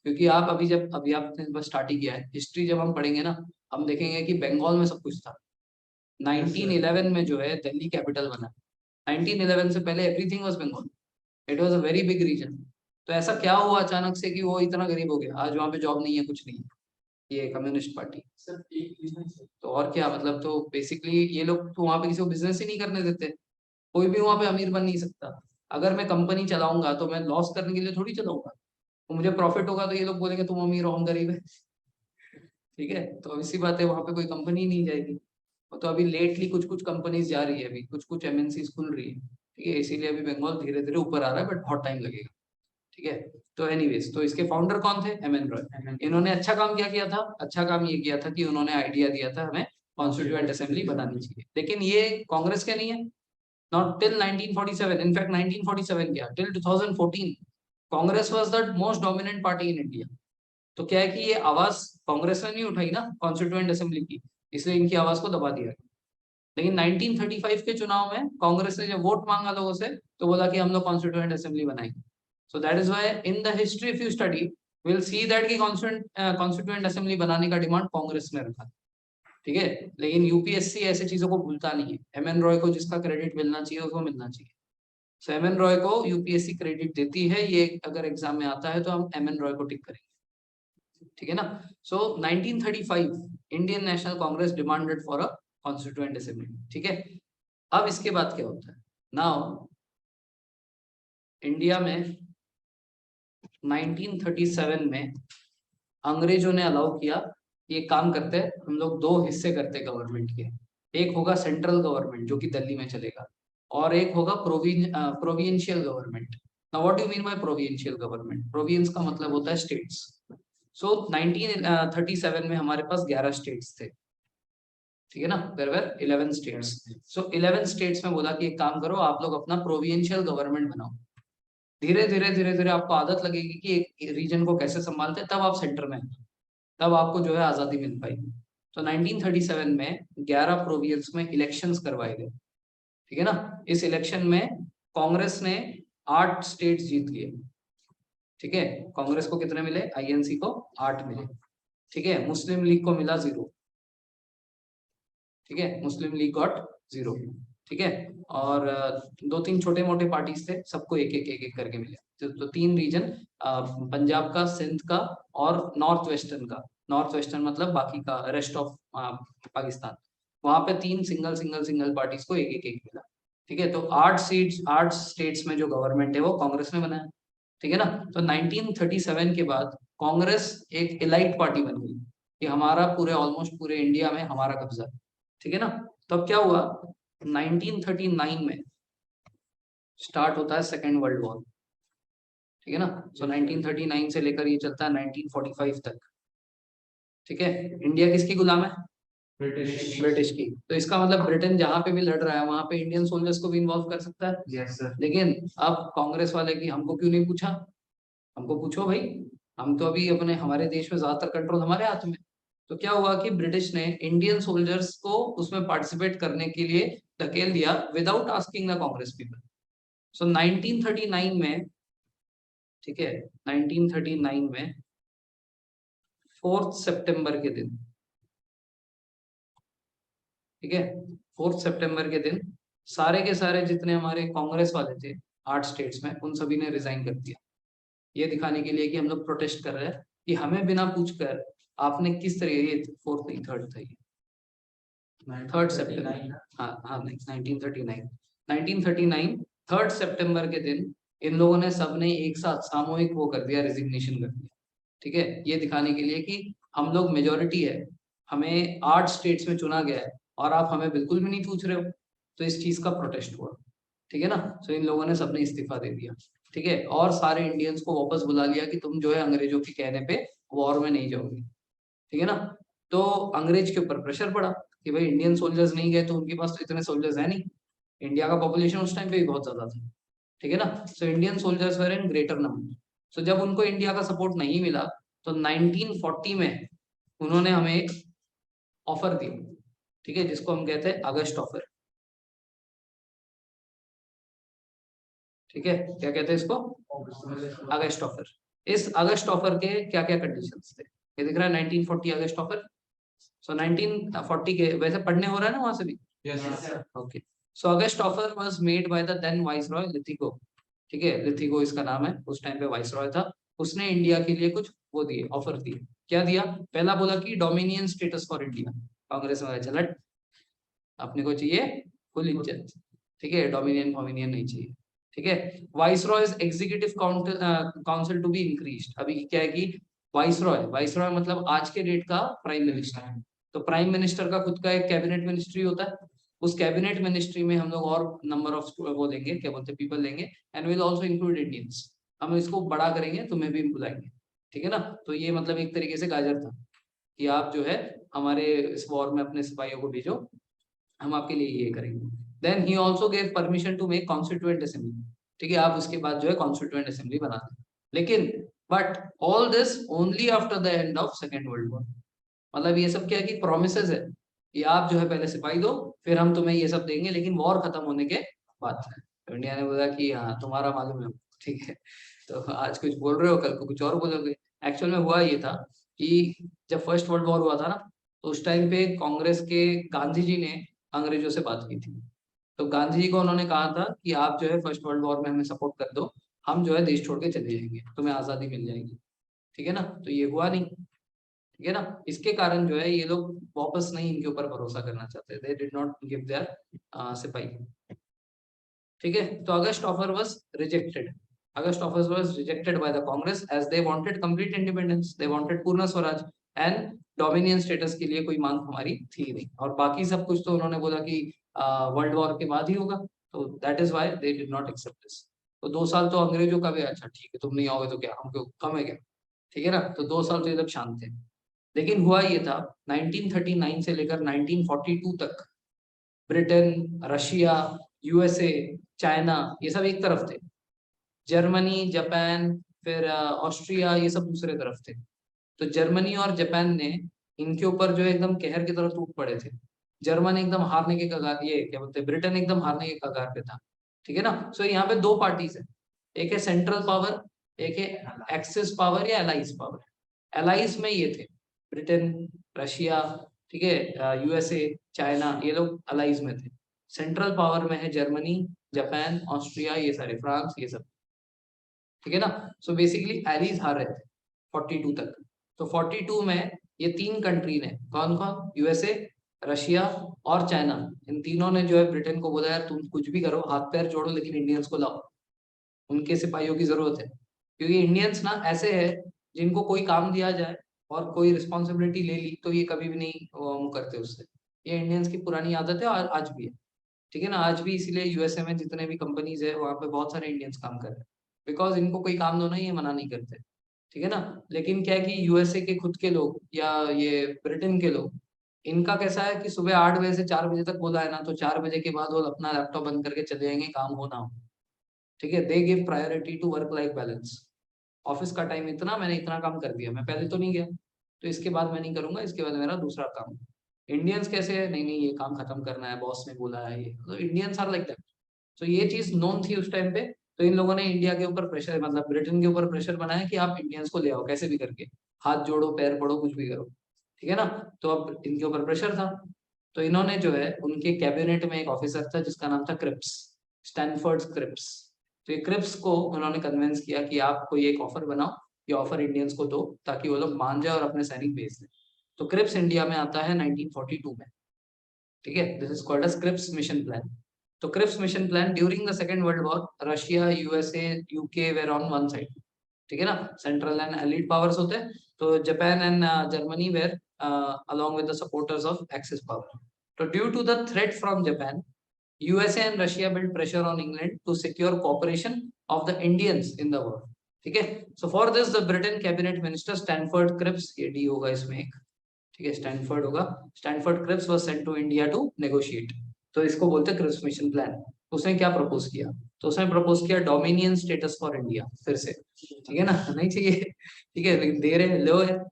क्योंकि आप अभी आपने बस स्टार्ट ही किया है, हिस्ट्री जब हम पढ़ेंगे ना, हम देखेंगे कि बंगाल में सब कुछ था। 1911 में जो है दिल्ली कैपिटल बना। 1911 से पहले everything was Bengal. It was a very big region. तो ऐसा क्या हुआ अचानक से कि वो इतना गरीब हो गया? आज वहां पे जॉब नहीं है, कुछ नहीं है, ये कम्युनिस्ट पार्टी। तो और क्या मतलब, तो बेसिकली ये लोग तो वहां पे किसी को बिजनेस ही नहीं करने देते। कोई भी वहां पे अमीर बन नहीं सकता। अगर मैं कंपनी चलाऊंगा तो मैं लॉस करने के लिए थोड़ी चलाऊंगा। तो मुझे प्रॉफिट होगा तो ये लोग बोलेंगे तुम अमीर हो हम गरीब है। ठीक है, तो इसी बात है, वहां पे कोई कंपनी नहीं जाएगी। तो अभी लेटली कुछ कुछ कंपनीज जा रही है, अभी कुछ कुछ एमएनसी खुल रही है। ठीक है, इसीलिए अभी बंगाल धीरे धीरे ऊपर आ रहा है, बट बहुत टाइम लगेगा। ठीक है, तो एनीवेज, तो इसके फाउंडर कौन थे? M N Roy. इन्होंने अच्छा काम क्या किया था? अच्छा काम ये किया था कि उन्होंने आइडिया दिया था हमें कॉन्स्टिट्यूएंट असेंबली बनानी चाहिए, लेकिन ये कांग्रेस के नहीं है। नॉट टिल 1947, इनफैक्ट 1947 क्या, till 2014 Congress was the most dominant party in India. तो क्या है कि ये आवाज कांग्रेस ने नहीं उठाई ना कॉन्स्टिट्यूएंट असेंबली की, इसलिए इनकी आवाज को दबा दिया। लेकिन 1935 के चुनाव में कांग्रेस ने जब वोट मांगा लोगों से, तो बोला कि हम लोग कॉन्स्टिट्यूएंट असेंबली बनाएंगे। सो that is why in the history if you study will see that कि कॉन्स्टिट्यूएंट असेंबली बनाने का डिमांड कांग्रेस ने रखा। ठीक है, लेकिन यूपीएससी ऐसे चीजों को भूलता नहीं है। एम एन रॉय को जिसका क्रेडिट मिलना चाहिए उसको मिलना चाहिए। सो एम एन रॉय को यूपीएससी क्रेडिट देती है, ये अगर एग्जाम में आता है तो हम एम एन रॉय को टिक करेंगे। ठीक है ना, सो 1935 Indian national Congress demanded for a constituent assembly. ठीक है, अब इसके बाद क्या होता है? नाउ इंडिया में 1937 में अंग्रेजों ने अलाउ किया कि एक काम करते हैं हम लोग, दो हिस्से करते हैं गवर्नमेंट के। एक होगा सेंट्रल गवर्नमेंट जो कि दिल्ली में चलेगा, और एक होगा provincial government. Now what do you mean by provincial government? Province का मतलब होता है स्टेट्स। सो 1937 में हमारे पास 11 स्टेट्स थे। ठीक है ना, there were 11 states. So 11 states में बोला कि एक काम करो, आप लोग अपना प्रोविंशियल गवर्नमेंट बनाओ। धीरे धीरे धीरे धीरे आपको आदत लगेगी कि एक रीजन को कैसे संभालते हैं, तब आप सेंटर में, तब आपको जो है आजादी मिल पाई। तो 1937 में 11 प्रोविंस में इलेक्शंस करवाए गए। ठीक है ना, इस इलेक्शन में कांग्रेस ने 8 स्टेट्स जीत लिए। ठीक है, कांग्रेस को कितने मिले? आईएनसी को 8 मिले। ठीक है, मुस्लिम लीग को मिला 0। ठीक है, मुस्लिम लीग गॉट 0। ठीक है, और दो तीन छोटे मोटे पार्टीज थे, सबको एक एक करके मिले। तो 3 रीजन, पंजाब का, सिंध का और नॉर्थ वेस्टर्न का। नॉर्थ वेस्टर्न मतलब बाकी का रेस्ट ऑफ पाकिस्तान। वहां पे 3 सिंगल सिंगल सिंगल पार्टीज को एक एक एक मिला। ठीक है, तो 8 स्टेट्स में जो गवर्नमेंट है वो कांग्रेस ने बनाया। ठीक है ना। तो 1937 के बाद कांग्रेस एक इलाइट पार्टी बन गई कि हमारा पूरे ऑलमोस्ट पूरे इंडिया में हमारा कब्जा है। ठीक है ना। तब क्या हुआ, 1939 में स्टार्ट होता है सेकेंड वर्ल्ड वॉर। ठीक है ना। सो 1939 से लेकर ये चलता है 1945 तक। ठीक है, इंडिया किसकी गुलाम है? ब्रिटिश की। तो इसका मतलब ब्रिटेन जहां पे भी लड़ रहा है वहां पे इंडियन सोल्जर्स को भी इन्वॉल्व कर सकता है।
Yes sir.
लेकिन अब कांग्रेस वाले की हमको क्यों नहीं पूछा? हमको पूछो भाई, हम तो अभी अपने हमारे देश में ज्यादातर कंट्रोल हमारे हाथ में। तो क्या हुआ कि ब्रिटिश ने इंडियन सोल्जर्स को उसमें पार्टिसिपेट करने के लिए धकेल दिया without asking the Congress people. So 1939 में, ठीक है, 1939 में 4 सितंबर के दिन, ठीक है, 4 सितंबर के दिन सारे के सारे जितने हमारे कांग्रेस वाले थे 8 स्टेट्स में, उन सभी ने रिजाइन कर दिया। ये दिखाने के लिए कि हम लोग प्रोटेस्ट कर रहे हैं कि हमें बिना पूछकर आपने किस तरह, ये 4th नहीं 3rd था, ये 3rd सितंबर, हाँ हाँ, 1939, 1939 3rd सितंबर के दिन इन लोगों ने सबने एक साथ सामूहिक वो कर दिया, रेजिग्नेशन कर दिया। ठीक है, ये दिखाने के लिए कि हम लोग मेजोरिटी है, हमें 8 स्टेट्स में चुना गया है और आप हमें बिल्कुल भी नहीं पूछ रहे हो। तो इस चीज का प्रोटेस्ट हुआ। ठीक है ना। सो इन लोगों ने सबने इस्तीफा दे दिया। ठीक है, और सारे इंडियंस को वापस बुला लिया कि तुम जो है अंग्रेजों के कहने पे वॉर में नहीं जाओगे। ठीक है ना। तो अंग्रेज के ऊपर प्रेशर पड़ा कि भाई इंडियन सोल्जर्स नहीं गए तो उनके पास तो इतने सोल्जर्स है नहीं, इंडिया का पॉपुलेशन उस टाइम पे भी बहुत ज्यादा था। ठीक है ना। So Indian soldiers were in greater number. So जब उनको इंडिया का सपोर्ट नहीं मिला तो 1940 में उन्होंने हमें एक ऑफर दिया। ठीक है, जिसको हम कहते हैं अगस्ट ऑफर। ठीक है, क्या कहते हैं इसको? August offer. इस अगस्ट ऑफर के क्या क्या कंडीशंस थे, ये दिख रहा है 1940 अगस्ट ऑफर। सो 1940 के वैसे पढ़ने हो रहा है ना वहां से भी? Okay. So August offer was made by the then viceroy Linlithgow. ठीक है, लिथिगो इसका नाम है, उस टाइम पे वाइसरॉय था। उसने इंडिया के लिए कुछ वो दिए, ऑफर दिए। क्या दिया? पहला बोला कि dominion status for India. Congress में चला, अपने को चाहिए फुल इज्जत। ठीक है, डोमिनियन फॉमिनियन नहीं चाहिए। ठीक है, viceroy's executive council to be increased. अभी क्या है कि वाइसरॉय, वाइसरॉय मतलब आज के डेट का प्राइम मिनिस्टर। तो प्राइम मिनिस्टर का खुद का एक कैबिनेट मिनिस्ट्री होता है। उस कैबिनेट मिनिस्ट्री में हम लोग और नंबर ऑफ वो देंगे, क्या बोलते हैं, पीपल लेंगे, and will also include Indians. हम इसको बड़ा करेंगे, तुम्हें भी बुलाएंगे। ठीक है ना। तो ये मतलब एक तरीके से गाजर था कि आप जो है हमारे इस वॉर में अपने सिपाहियों को भेजो, हम आपके लिए ये करेंगे। Then he also gave permission to make constituent assembly. ठीक है, आप उसके बाद जो है कॉन्स्टिट्यूएंट असेंबली बना दें। लेकिन but all this only after the end of second world war. मतलब ये सब क्या है कि प्रोमिसेस है कि आप जो है पहले सिपाही दो, फिर हम तुम्हें ये सब देंगे, लेकिन वॉर खत्म होने के बाद। तो इंडिया ने बोला कि हाँ तुम्हारा मालूम है। ठीक है, तो आज कुछ बोल रहे हो कल को कुछ और बोलोगे। एक्चुअल में हुआ ये था कि जब फर्स्ट वर्ल्ड वॉर हुआ था ना, तो उस टाइम पे कांग्रेस के गांधी जी ने अंग्रेजों से बात की थी। तो गांधी जी को उन्होंने कहा था कि आप जो है फर्स्ट वर्ल्ड वॉर में हमें सपोर्ट कर दो, हम जो है देश छोड़ के चले जाएंगे, तुम्हें आजादी मिल जाएगी। ठीक है ना। तो ये हुआ नहीं। ठीक है ना। इसके कारण जो है ये लोग वापस नहीं इनके ऊपर भरोसा करना चाहते, they did not give their सिपाही। ठीक है, तो August offer was rejected. August offer was rejected by the Congress as they wanted complete independence, they wanted Purna Swaraj and dominion status के लिए कोई मांग हमारी थी नहीं। और बाकी सब कुछ तो उन्होंने बोला कि वर्ल्ड वॉर के बाद ही होगा। तो that is why they did not accept this. तो 2 साल तो अंग्रेजों का भी, अच्छा ठीक है तुम नहीं आओगे तो क्या, हमको कम है क्या? ठीक है ना। तो 2 साल तो ये लोग शांत थे। लेकिन हुआ ये था 1939 से लेकर 1942 तक ब्रिटेन, रशिया, यूएसए, चाइना, ये सब एक तरफ थे। जर्मनी, जापान, फिर ऑस्ट्रिया, ये सब दूसरे तरफ थे। तो जर्मनी और जापान ने इनके ऊपर जो है एकदम कहर की तरह टूट पड़े थे। जर्मन एकदम हारने के कगार, ये क्या बोलते हैं, ब्रिटेन एकदम हारने के कगार पे था। ठीक है ना। सो यहाँ पे 2 पार्टीज है, एक है सेंट्रल पावर, एक है एक्सिस पावर या एलाइज पावर। एलाइज में ये थे ब्रिटेन, रशिया, ठीक है, यूएसए, चाइना, ये लोग अलाइज में थे। सेंट्रल पावर में है जर्मनी, जापान, ऑस्ट्रिया, ये सारे, फ्रांस, ये सब। ठीक है ना। सो बेसिकली एलीज हार रहे थे 42 तक। तो 42 में ये 3 कंट्री ने, कौन कौन, यूएसए, रशिया और चाइना, इन तीनों ने जो है ब्रिटेन को बोला यार तुम कुछ भी करो, हाथ पैर जोड़ो, लेकिन इंडियंस को लाओ, उनके सिपाहियों की जरूरत है। क्योंकि इंडियंस ना ऐसे है जिनको कोई काम दिया जाए और कोई रिस्पॉन्सिबिलिटी ले ली तो ये कभी भी नहीं वो करते उससे। ये इंडियंस की पुरानी आदत है और आज भी है। ठीक है ना, आज भी इसीलिए यूएसए में जितने भी कंपनीज है वहां पे बहुत सारे इंडियंस काम कर रहे हैं, बिकॉज इनको कोई काम दो ना ये मना नहीं करते। ठीक है ना। लेकिन क्या है कि यूएसए के खुद के लोग या ये ब्रिटेन के लोग, इनका कैसा है कि सुबह 8 बजे से 4 बजे तक बोला है ना, तो 4 बजे के बाद वो अपना लैपटॉप बंद करके चले जाएंगे, काम हो ना हो। ठीक है, they give priority to work life balance. Office का टाइम इतना, मैंने इतना काम कर दिया, मैं पहले तो नहीं गया तो इसके बाद मैं नहीं करूंगा, इसके बाद मेरा दूसरा काम। इंडियंस कैसे है, नहीं नहीं ये काम खत्म करना है, बॉस ने बोला है, ये तो इंडियंस आर लाइक दैट। तो ये चीज नोन थी उस टाइम पे। तो इन लोगों ने इंडिया के ऊपर प्रेशर, मतलब ब्रिटेन के ऊपर प्रेशर बनाया कि आप इंडियंस को ले आओ कैसे भी करके, हाथ जोड़ो पैर पड़ो कुछ भी करो। ठीक है ना। तो अब इनके ऊपर प्रेशर था। तो इन्होंने जो है उनके कैबिनेट में एक ऑफिसर था जिसका नाम था क्रिप्स, स्टैनफोर्ड क्रिप्स। तो ये क्रिप्स को उन्होंने कन्विंस किया कि आप कोई एक ऑफर बनाओ, ये ऑफर इंडियंस को दो ताकि वो लोग मान जाए और अपने सैनिक भेज दें। तो क्रिप्स इंडिया में आता है 1942 में। ठीक है, this is called as Cripps mission plan. तो Cripps mission plan during the second world war, Russia, USA, UK were on one side. ठीक है ना, सेंट्रल एंड एलीड पावर्स होते हैं। तो Japan and Germany were along with the supporters of Axis power. So due to the threat from Japan, USA and Russia built pressure on England to secure cooperation of the Indians in the war. ठीक है। So for this the Britain cabinet minister Stanford Cripps, ये D होगा इसमें एक, ठीक है, Stanford होगा, Stanford Cripps was sent to India to negotiate. तो इसको बोलते हैं क्रिप्स मिशन प्लान। उसने क्या प्रपोज किया, तो उसने प्रपोज किया डोमिनियन स्टेटस फॉर इंडिया, फिर से। ठीक है ना, नहीं चाहिए, ठीक है, लेकिन दे रहे लो है।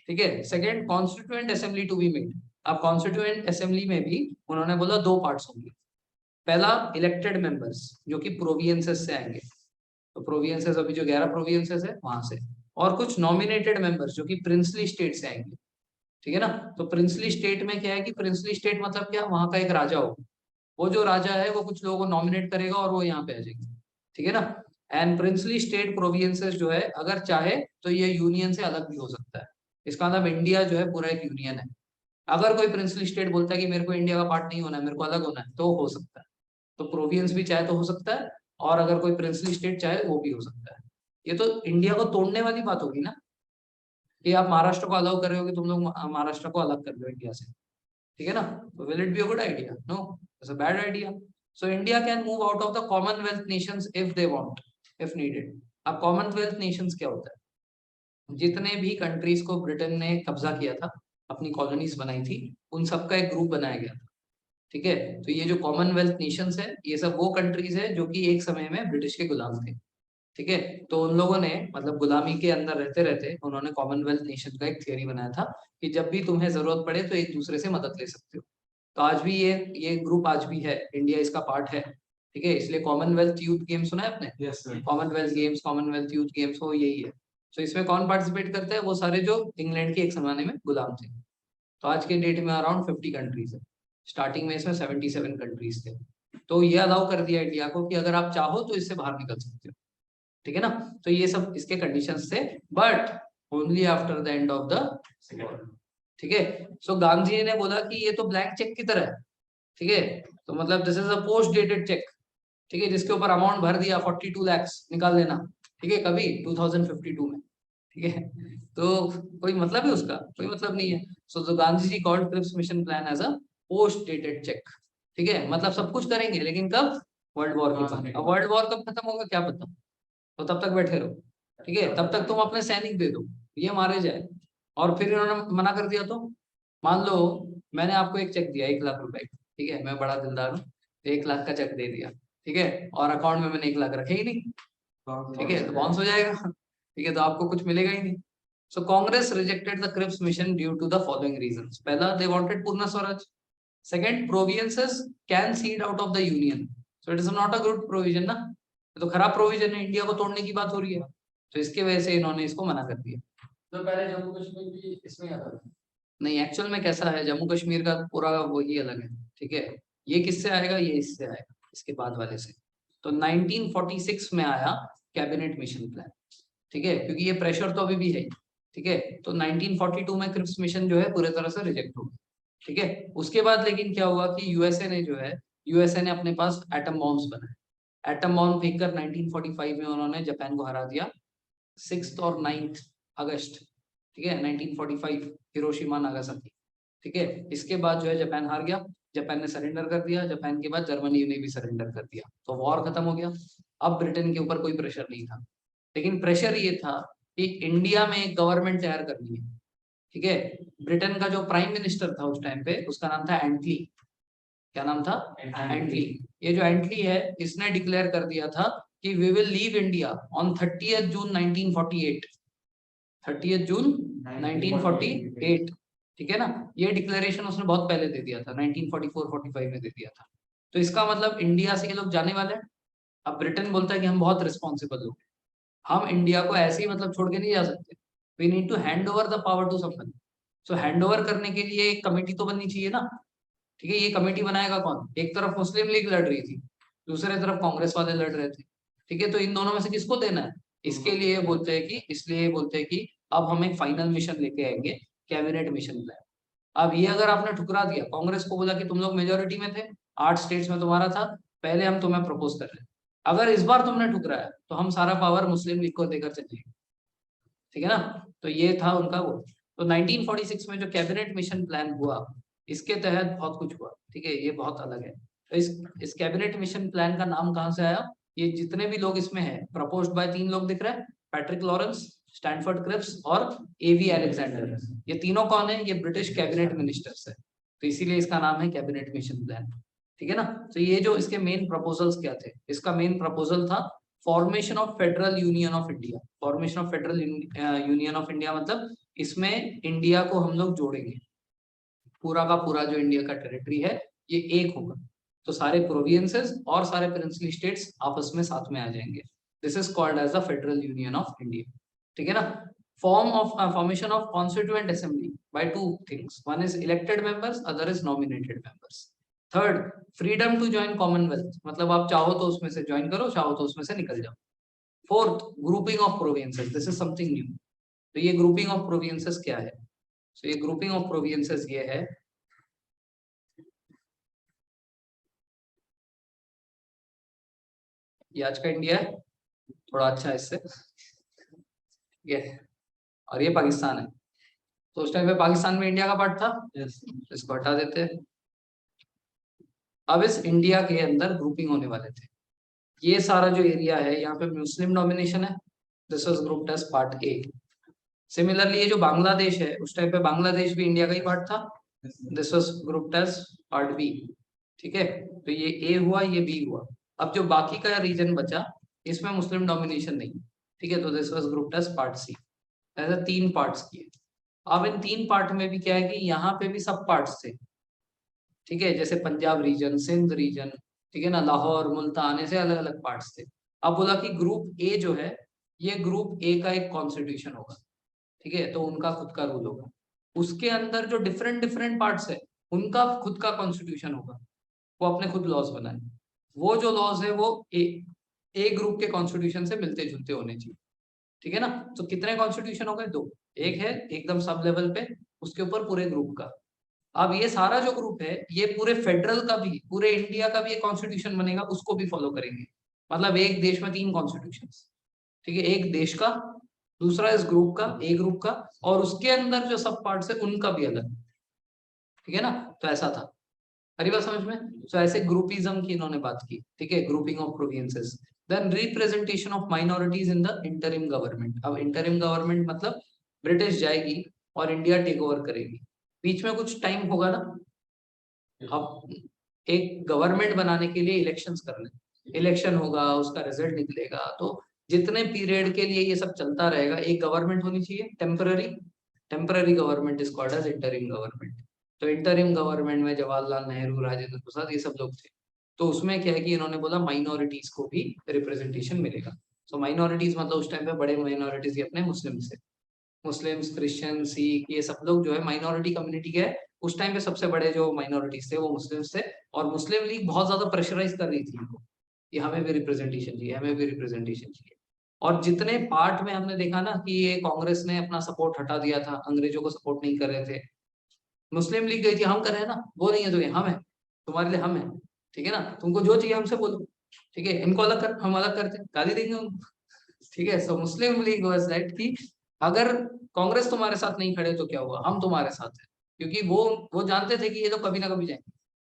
ठीक है। Second, constituent assembly to be made. अब कॉन्स्टिट्यूएंट असेंबली में भी उन्होंने बोला 2 पार्ट्स होंगे। पहला इलेक्टेड मेंबर्स जो कि प्रोविंसेस से आएंगे, तो प्रोविंसेस अभी जो 11 प्रोविंसेस है वहां से, और कुछ नॉमिनेटेड मेंबर्स जो कि प्रिंसली स्टेट से आएंगे। ठीक है ना। तो प्रिंसली स्टेट में क्या है कि प्रिंसली स्टेट मतलब क्या, वहां का एक राजा हो, वो जो राजा है वो कुछ लोगों को नॉमिनेट करेगा और वो यहाँ पे आ जाएंगे। ठीक है ना। एंड प्रिंसली स्टेट प्रोविंसेस जो है अगर चाहे तो ये यूनियन से अलग भी हो सकता है। इसका मतलब इंडिया जो है पूरा एक यूनियन है। अगर कोई प्रिंसली स्टेट बोलता है कि मेरे को इंडिया का पार्ट नहीं होना है, मेरे को अलग होना है, तो हो सकता है। तो प्रोविंस भी चाहे तो हो सकता है, और अगर कोई प्रिंसली स्टेट चाहे वो भी हो सकता है। ये तो इंडिया को तोड़ने वाली बात होगी ना, कि आप महाराष्ट्र को अलाउ कर रहे हो कि तुम लोग महाराष्ट्र को अलग कर लो इंडिया से। ठीक है ना। तो will it be a good idea? No, it's a bad idea. So India can move out of the Commonwealth nations if they want, if needed. अब कॉमनवेल्थ नेशंस क्या होता है, जितने भी कंट्रीज को ब्रिटेन ने कब्जा किया था, अपनी कॉलोनीज बनाई थी, उन सबका एक ग्रुप बनाया गया था। ठीक है। तो ये जो कॉमनवेल्थ नेशंस है ये सब वो कंट्रीज है जो कि एक समय में ब्रिटिश के गुलाम थे। ठीक है। तो उन लोगों ने मतलब गुलामी के अंदर रहते रहते उन्होंने कॉमनवेल्थ नेशन का एक थियरी बनाया था कि जब भी तुम्हें जरूरत पड़े तो एक दूसरे से मदद ले सकते हो। तो आज भी ये ग्रुप आज भी है, इंडिया इसका पार्ट है। ठीक है। इसलिए कॉमनवेल्थ यूथ गेम्स सुना है आपने?
Yes sir.
Commonwealth games, Commonwealth youth games, वो यही है। तो इसमें कौन पार्टिसिपेट करता है, वो सारे जो इंग्लैंड के एक जमाने में गुलाम थे। तो आज के डेट में अराउंड 50 कंट्रीज है। स्टार्टिंग में इसमें 77 कंट्रीज थे। तो ये अलाउ कर दिया इंडिया को कि अगर आप चाहो तो इससे बाहर निकल सकते हो। ठीक है ना। तो ये सब इसके कंडीशंस थे, but only after the end of the war. ठीक है। सो गांधी जी ने बोला कि ये तो ब्लैंक चेक की तरह है। ठीक है। तो मतलब this is a post dated cheque. ठीक है, जिसके ऊपर अमाउंट भर दिया 42 lakhs, निकाल लेना। ठीक है, कभी 2052 में। ठीक है। तो कोई मतलब है उसका, कोई मतलब नहीं है। सो जो Gandhi ji called Cripps mission plan as a post dated cheque. ठीक है, मतलब सब कुछ करेंगे लेकिन कब, वर्ल्ड वॉर के बाद। अब वर्ल्ड वॉर कब खत्म होगा क्या पता, तो तब तक बैठे रहो। ठीक है, तब तक तुम अपने सैनिक दे दो, ये मारे जाए। और फिर इन्होंने मना कर दिया तो मान लो मैंने आपको एक चेक दिया 1 लाख रुपए का, ठीक है, मैं बड़ा दिलदार हूँ, 1 लाख का चेक दे दिया। ठीक है, और अकाउंट में मैंने 1 लाख रखे ही नहीं। ठीक है, तो बाउंस हो जाएगा। ठीक है, तो आपको कुछ मिलेगा ही नहीं। So Congress rejected the Cripps mission due to the following reasons. पहला, they wanted Purna Swaraj. Second, provinces can cede out of the union, so it is not a good provision ना, तो खराब प्रोविजन है, इंडिया को तोड़ने की बात हो रही है। तो इसके वजह से इन्होंने इसको मना कर दिया।
तो पहले जम्मू कश्मीर भी इसमें आता था।
नहीं, एक्चुअल में कैसा है, जम्मू कश्मीर का पूरा वही अलग है। ठीक है, ये किससे आएगा, ये इससे आएगा, इसके बाद वाले से। तो 1946 में आया कैबिनेट मिशन प्लान, ठीक है, क्योंकि ये प्रेशर तो अभी भी है, ठीक है। तो 1942 में क्रिप्स मिशन जो है पूरे तरह से रिजेक्ट हो गया, ठीक है। उसके बाद लेकिन क्या हुआ कि यूएसए ने जो है, यूएसए ने अपने पास एटम बॉम्ब्स बनाए, एटम बॉम्ब फेंककर 1945 में उन्होंने जापान को हरा दिया, 6 और 9 अगस्त, ठीक है, 1945, हिरोशिमा नागासाकी, ठीक है। इसके बाद जो है जापान हार गया, जापान ने सरेंडर कर दिया, जापान के बाद जर्मनी ने भी सरेंडर कर दिया, तो वॉर खत्म हो गया। अब ब्रिटेन के ऊपर कोई प्रेशर नहीं था, लेकिन प्रेशर ये था कि इंडिया में एक गवर्नमेंट तैयार करनी है, ठीक है। ब्रिटेन का जो प्राइम मिनिस्टर था उस टाइम पे, उसका नाम था एंटली। क्या नाम था? एंटली। ये जो एंटली है, इसने डिक्लेयर कर दिया था कि we will leave India on 30th June 1948, 30th June 1948, ठीक है ना। ये डिक्लेरेशन उसने बहुत पहले दे दिया था, 1944-45 में दे दिया था। तो इसका मतलब इंडिया से ये लोग जाने वाले हैं। अब ब्रिटेन बोलता है कि हम बहुत रिस्पॉन्सिबल लोग हैं, हम इंडिया को ऐसे ही मतलब छोड़ के नहीं जा सकते, we need to hand over the power to someone. So hand over करने के लिए एक कमेटी तो बननी चाहिए ना, ठीक है। ये कमेटी बनाएगा कौन? एक तरफ मुस्लिम लीग लड़ रही थी, दूसरे तरफ कांग्रेस वाले लड़ रहे थे, ठीक है। तो इन दोनों में से किसको देना है? इसके लिए बोलते हैं कि, इसलिए बोलते हैं कि अब हम एक फाइनल मिशन लेके आएंगे, कैबिनेट मिशन प्लान। अब ये अगर आपने ठुकरा दिया, कांग्रेस को बोला कि तुम लोग मेजोरिटी में थे, 8 स्टेट्स में तुम्हारा था, पहले हम तुम्हें प्रपोज कर रहे हैं, अगर इस बार तुमने ठुकराया तो हम सारा पावर मुस्लिम लीग को देकर चलेंगे, ठीक है ना। तो ये था उनका वो। तो 1946 में जो कैबिनेट मिशन प्लान हुआ, इसके तहत बहुत कुछ हुआ, ठीक है, ये बहुत अलग है। तो इस कैबिनेट मिशन प्लान का नाम कहाँ से आया? ये जितने भी लोग इसमें हैं, प्रपोज्ड बाय 3 लोग दिख रहे हैं, पैट्रिक लॉरेंस, स्टैनफोर्ड क्रिप्स और एवी अलेक्जेंडर। ये तीनों कौन है? ये ब्रिटिश कैबिनेट मिनिस्टर्स है, तो इसीलिए इसका नाम है कैबिनेट मिशन प्लान, ठीक है ना। तो ये जो इसके मेन प्रपोजल्स क्या थे? इसका मेन प्रपोजल था formation of federal Union of India. Formation of federal Union of India मतलब इसमें इंडिया को हम लोग जोड़ेंगे, पूरा का पूरा जो इंडिया का टेरिटरी है ये एक होगा, तो सारे प्रोविंसेस और सारे प्रिंसली स्टेट्स आपस में साथ में आ जाएंगे। This is called as the Federal Union of India, ठीक है ना। Formation of constituent assembly by 2 things, one is elected members, other is nominated members. Third, freedom to join Commonwealth, मतलब आप चाहो तो उसमें से ज्वाइन करो, चाहो तो उसमें से निकल जाओ। Fourth, grouping of provinces, this is something new. तो ये ग्रुपिंग ऑफ प्रोविंसेस क्या है? तो ये ग्रुपिंग ऑफ प्रोविंसेस ये है, ये आज का इंडिया है, थोड़ा अच्छा है इससे, ठीक है, और ये पाकिस्तान है। तो उस टाइम पे पाकिस्तान में इंडिया का पार्ट था, इसको हटा देते हैं। अब इस इंडिया के अंदर ग्रुपिंग होने वाले थे। ये सारा जो एरिया है, यहाँ पे मुस्लिम डोमिनेशन है, this was grouped as part A. Similarly ये जो बांग्लादेश है, उस टाइम पे बांग्लादेश भी इंडिया का ही पार्ट था, this was grouped as part B, ठीक है। तो ये ए हुआ, ये बी हुआ। अब जो बाकी का रीजन बचा, इसमें मुस्लिम डोमिनेशन नहीं, ठीक है, तो this was grouped as part C. ऐसा 3 पार्ट्स किए। अब इन 3 पार्ट में भी क्या है कि यहाँ पे भी सब पार्ट्स थे, ठीक है, जैसे पंजाब रीजन, सिंध रीजन, ठीक है ना, लाहौर, मुल्तान, ऐसे अलग अलग पार्ट्स थे। अब बोला कि ग्रुप ए जो है, ये ग्रुप ए का एक कॉन्स्टिट्यूशन होगा, ठीक है, तो उनका खुद का रूल होगा। उसके अंदर जो डिफरेंट डिफरेंट पार्ट्स है, उनका खुद का कॉन्स्टिट्यूशन होगा, वो अपने खुद लॉज बनाए। वो जो लॉज है वो ए ग्रुप के कॉन्स्टिट्यूशन से मिलते जुलते होने चाहिए, ठीक है ना। तो कितने कॉन्स्टिट्यूशन हो गए? 2। एक है एकदम सब लेवल पे, उसके ऊपर पूरे ग्रुप का। अब ये सारा जो ग्रुप है, ये पूरे फेडरल का भी, पूरे इंडिया का भी एक कॉन्स्टिट्यूशन बनेगा, उसको भी फॉलो करेंगे। मतलब एक देश में 3 कॉन्स्टिट्यूशन, ठीक है, एक देश का, दूसरा इस ग्रुप का, ए ग्रुप का, और उसके अंदर जो सब पार्ट्स है उनका भी अलग, ठीक है ना। तो ऐसा था, हरी बात समझ में। तो ऐसे ग्रुपिज्म की इन्होंने बात की, ठीक है, grouping of provinces. Then representation of minorities in the interim government. अब इंटरिम गवर्नमेंट मतलब ब्रिटिश जाएगी और इंडिया टेक ओवर करेगी, बीच में कुछ टाइम होगा ना। अब एक गवर्नमेंट बनाने के लिए इलेक्शंस करने, इलेक्शन होगा, उसका रिजल्ट निकलेगा, तो जितने पीरियड के लिए ये सब चलता रहेगा, एक गवर्नमेंट होनी चाहिए temporary. Temporary government is called as interim government. तो इंटरिम गवर्नमेंट में जवाहरलाल नेहरू, राजेंद्र प्रसाद, ये सब लोग थे। तो उसमें क्या है कि इन्होंने बोला माइनॉरिटीज को भी रिप्रेजेंटेशन मिलेगा। सो माइनॉरिटीज मतलब उस टाइम पे बड़े माइनॉरिटीज ये अपने मुस्लिम से, मुस्लिम्स, क्रिश्चियन, सिख, ये सब लोग जो है माइनॉरिटी कम्युनिटी के है। उस टाइम पे सबसे बड़े जो माइनॉरिटीज थे वो मुस्लिम्स थे, और मुस्लिम लीग बहुत ज्यादा प्रेशराइज कर रही थी इनको कि हमें भी रिप्रेजेंटेशन चाहिए, हमें भी रिप्रेजेंटेशन चाहिए। और जितने पार्ट में हमने देखा ना कि ये कांग्रेस ने अपना सपोर्ट हटा दिया था, अंग्रेजों को सपोर्ट नहीं कर रहे थे, मुस्लिम लीग गई थी हम कर रहे हैं ना, वो नहीं है तो ये हम है, तुम्हारे लिए हम है, ठीक है ना, तुमको जो चाहिए हमसे बोलो, ठीक है, इनको अलग कर, हम अलग करते, गाली देंगे उनको, ठीक है। So Muslim league was that कि अगर कांग्रेस तुम्हारे साथ नहीं खड़े तो क्या हुआ, हम तुम्हारे साथ है, क्योंकि वो जानते थे कि ये तो कभी ना कभी जाएंगे,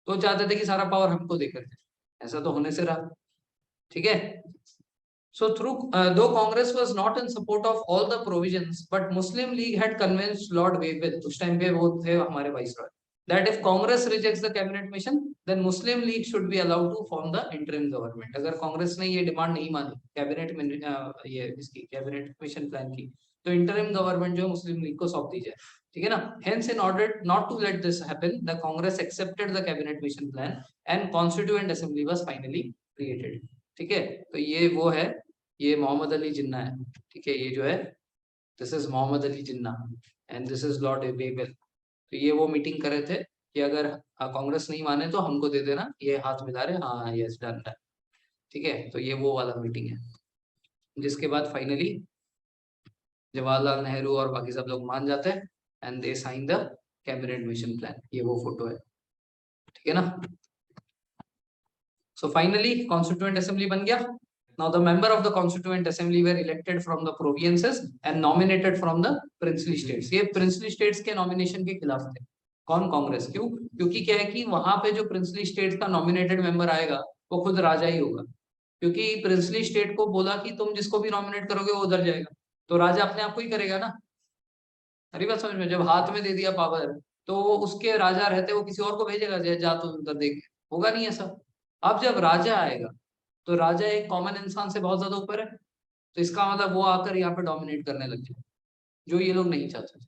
तो चाहते थे कि सारा पावर हमको देकर जाए, ऐसा तो होने से रहा, ठीक है। So through though Congress was not in support of all the provisions, but Muslim League had convinced Lord Wavell, उस टाइम पे वो थे हमारे viceroy, that if Congress rejects the cabinet mission, then Muslim League should be allowed to form the interim government. अगर कांग्रेस ने ये demand नहीं मानी कैबिनेट में ये इसकी कैबिनेट मिशन प्लान की, तो इंटरिम गवर्नमेंट जो मुस्लिम लीग को सौंप दी जाए, ठीक है ना। Hence in order not to let this happen, the Congress accepted the cabinet mission plan and constituent assembly was finally created, ठीक है। तो ये वो है, ये मोहम्मद अली जिन्ना है, ठीक है, ये जो है this is Mohammad Ali Jinnah and this is Lord Wavell. तो ये वो मीटिंग कर रहे थे कि अगर कांग्रेस नहीं माने तो हमको दे देना, ये हाथ मिला रहे, हाँ यस डन डन, ठीक है। तो ये वो वाला मीटिंग है, जिसके बाद फाइनली जवाहरलाल नेहरू और बाकी सब लोग मान जाते हैं and they sign the cabinet mission plan, ये वो फोटो है, ठीक है ना। सो फाइनली कॉन्स्टिट्यूएंट असेंबली बन गया। Now the member of the Constituent Assembly were elected from the provinces and nominated from the princely states. ये princely states के nomination के खिलाफ थे कौन, कांग्रेस। क्यों? क्योंकि क्या है कि वहां पे जो princely states का nominated member आएगा वो खुद राजा ही होगा, क्योंकि princely state को बोला कि तुम जिसको भी nominate करोगे वो उधर जाएगा, तो राजा अपने आप को ही करेगा ना। अरे बात समझ में, जब हाथ में दे दिया पावर तो उसके राजा रहते वो किसी और को भेजेगा, जा तो उधर देख, होगा नहीं ऐसा। अब जब राजा आएगा तो राजा एक कॉमन इंसान से बहुत ज्यादा ऊपर है, तो इसका मतलब वो आकर यहाँ पे डोमिनेट करने लग जाए, जो ये लोग नहीं चाहते,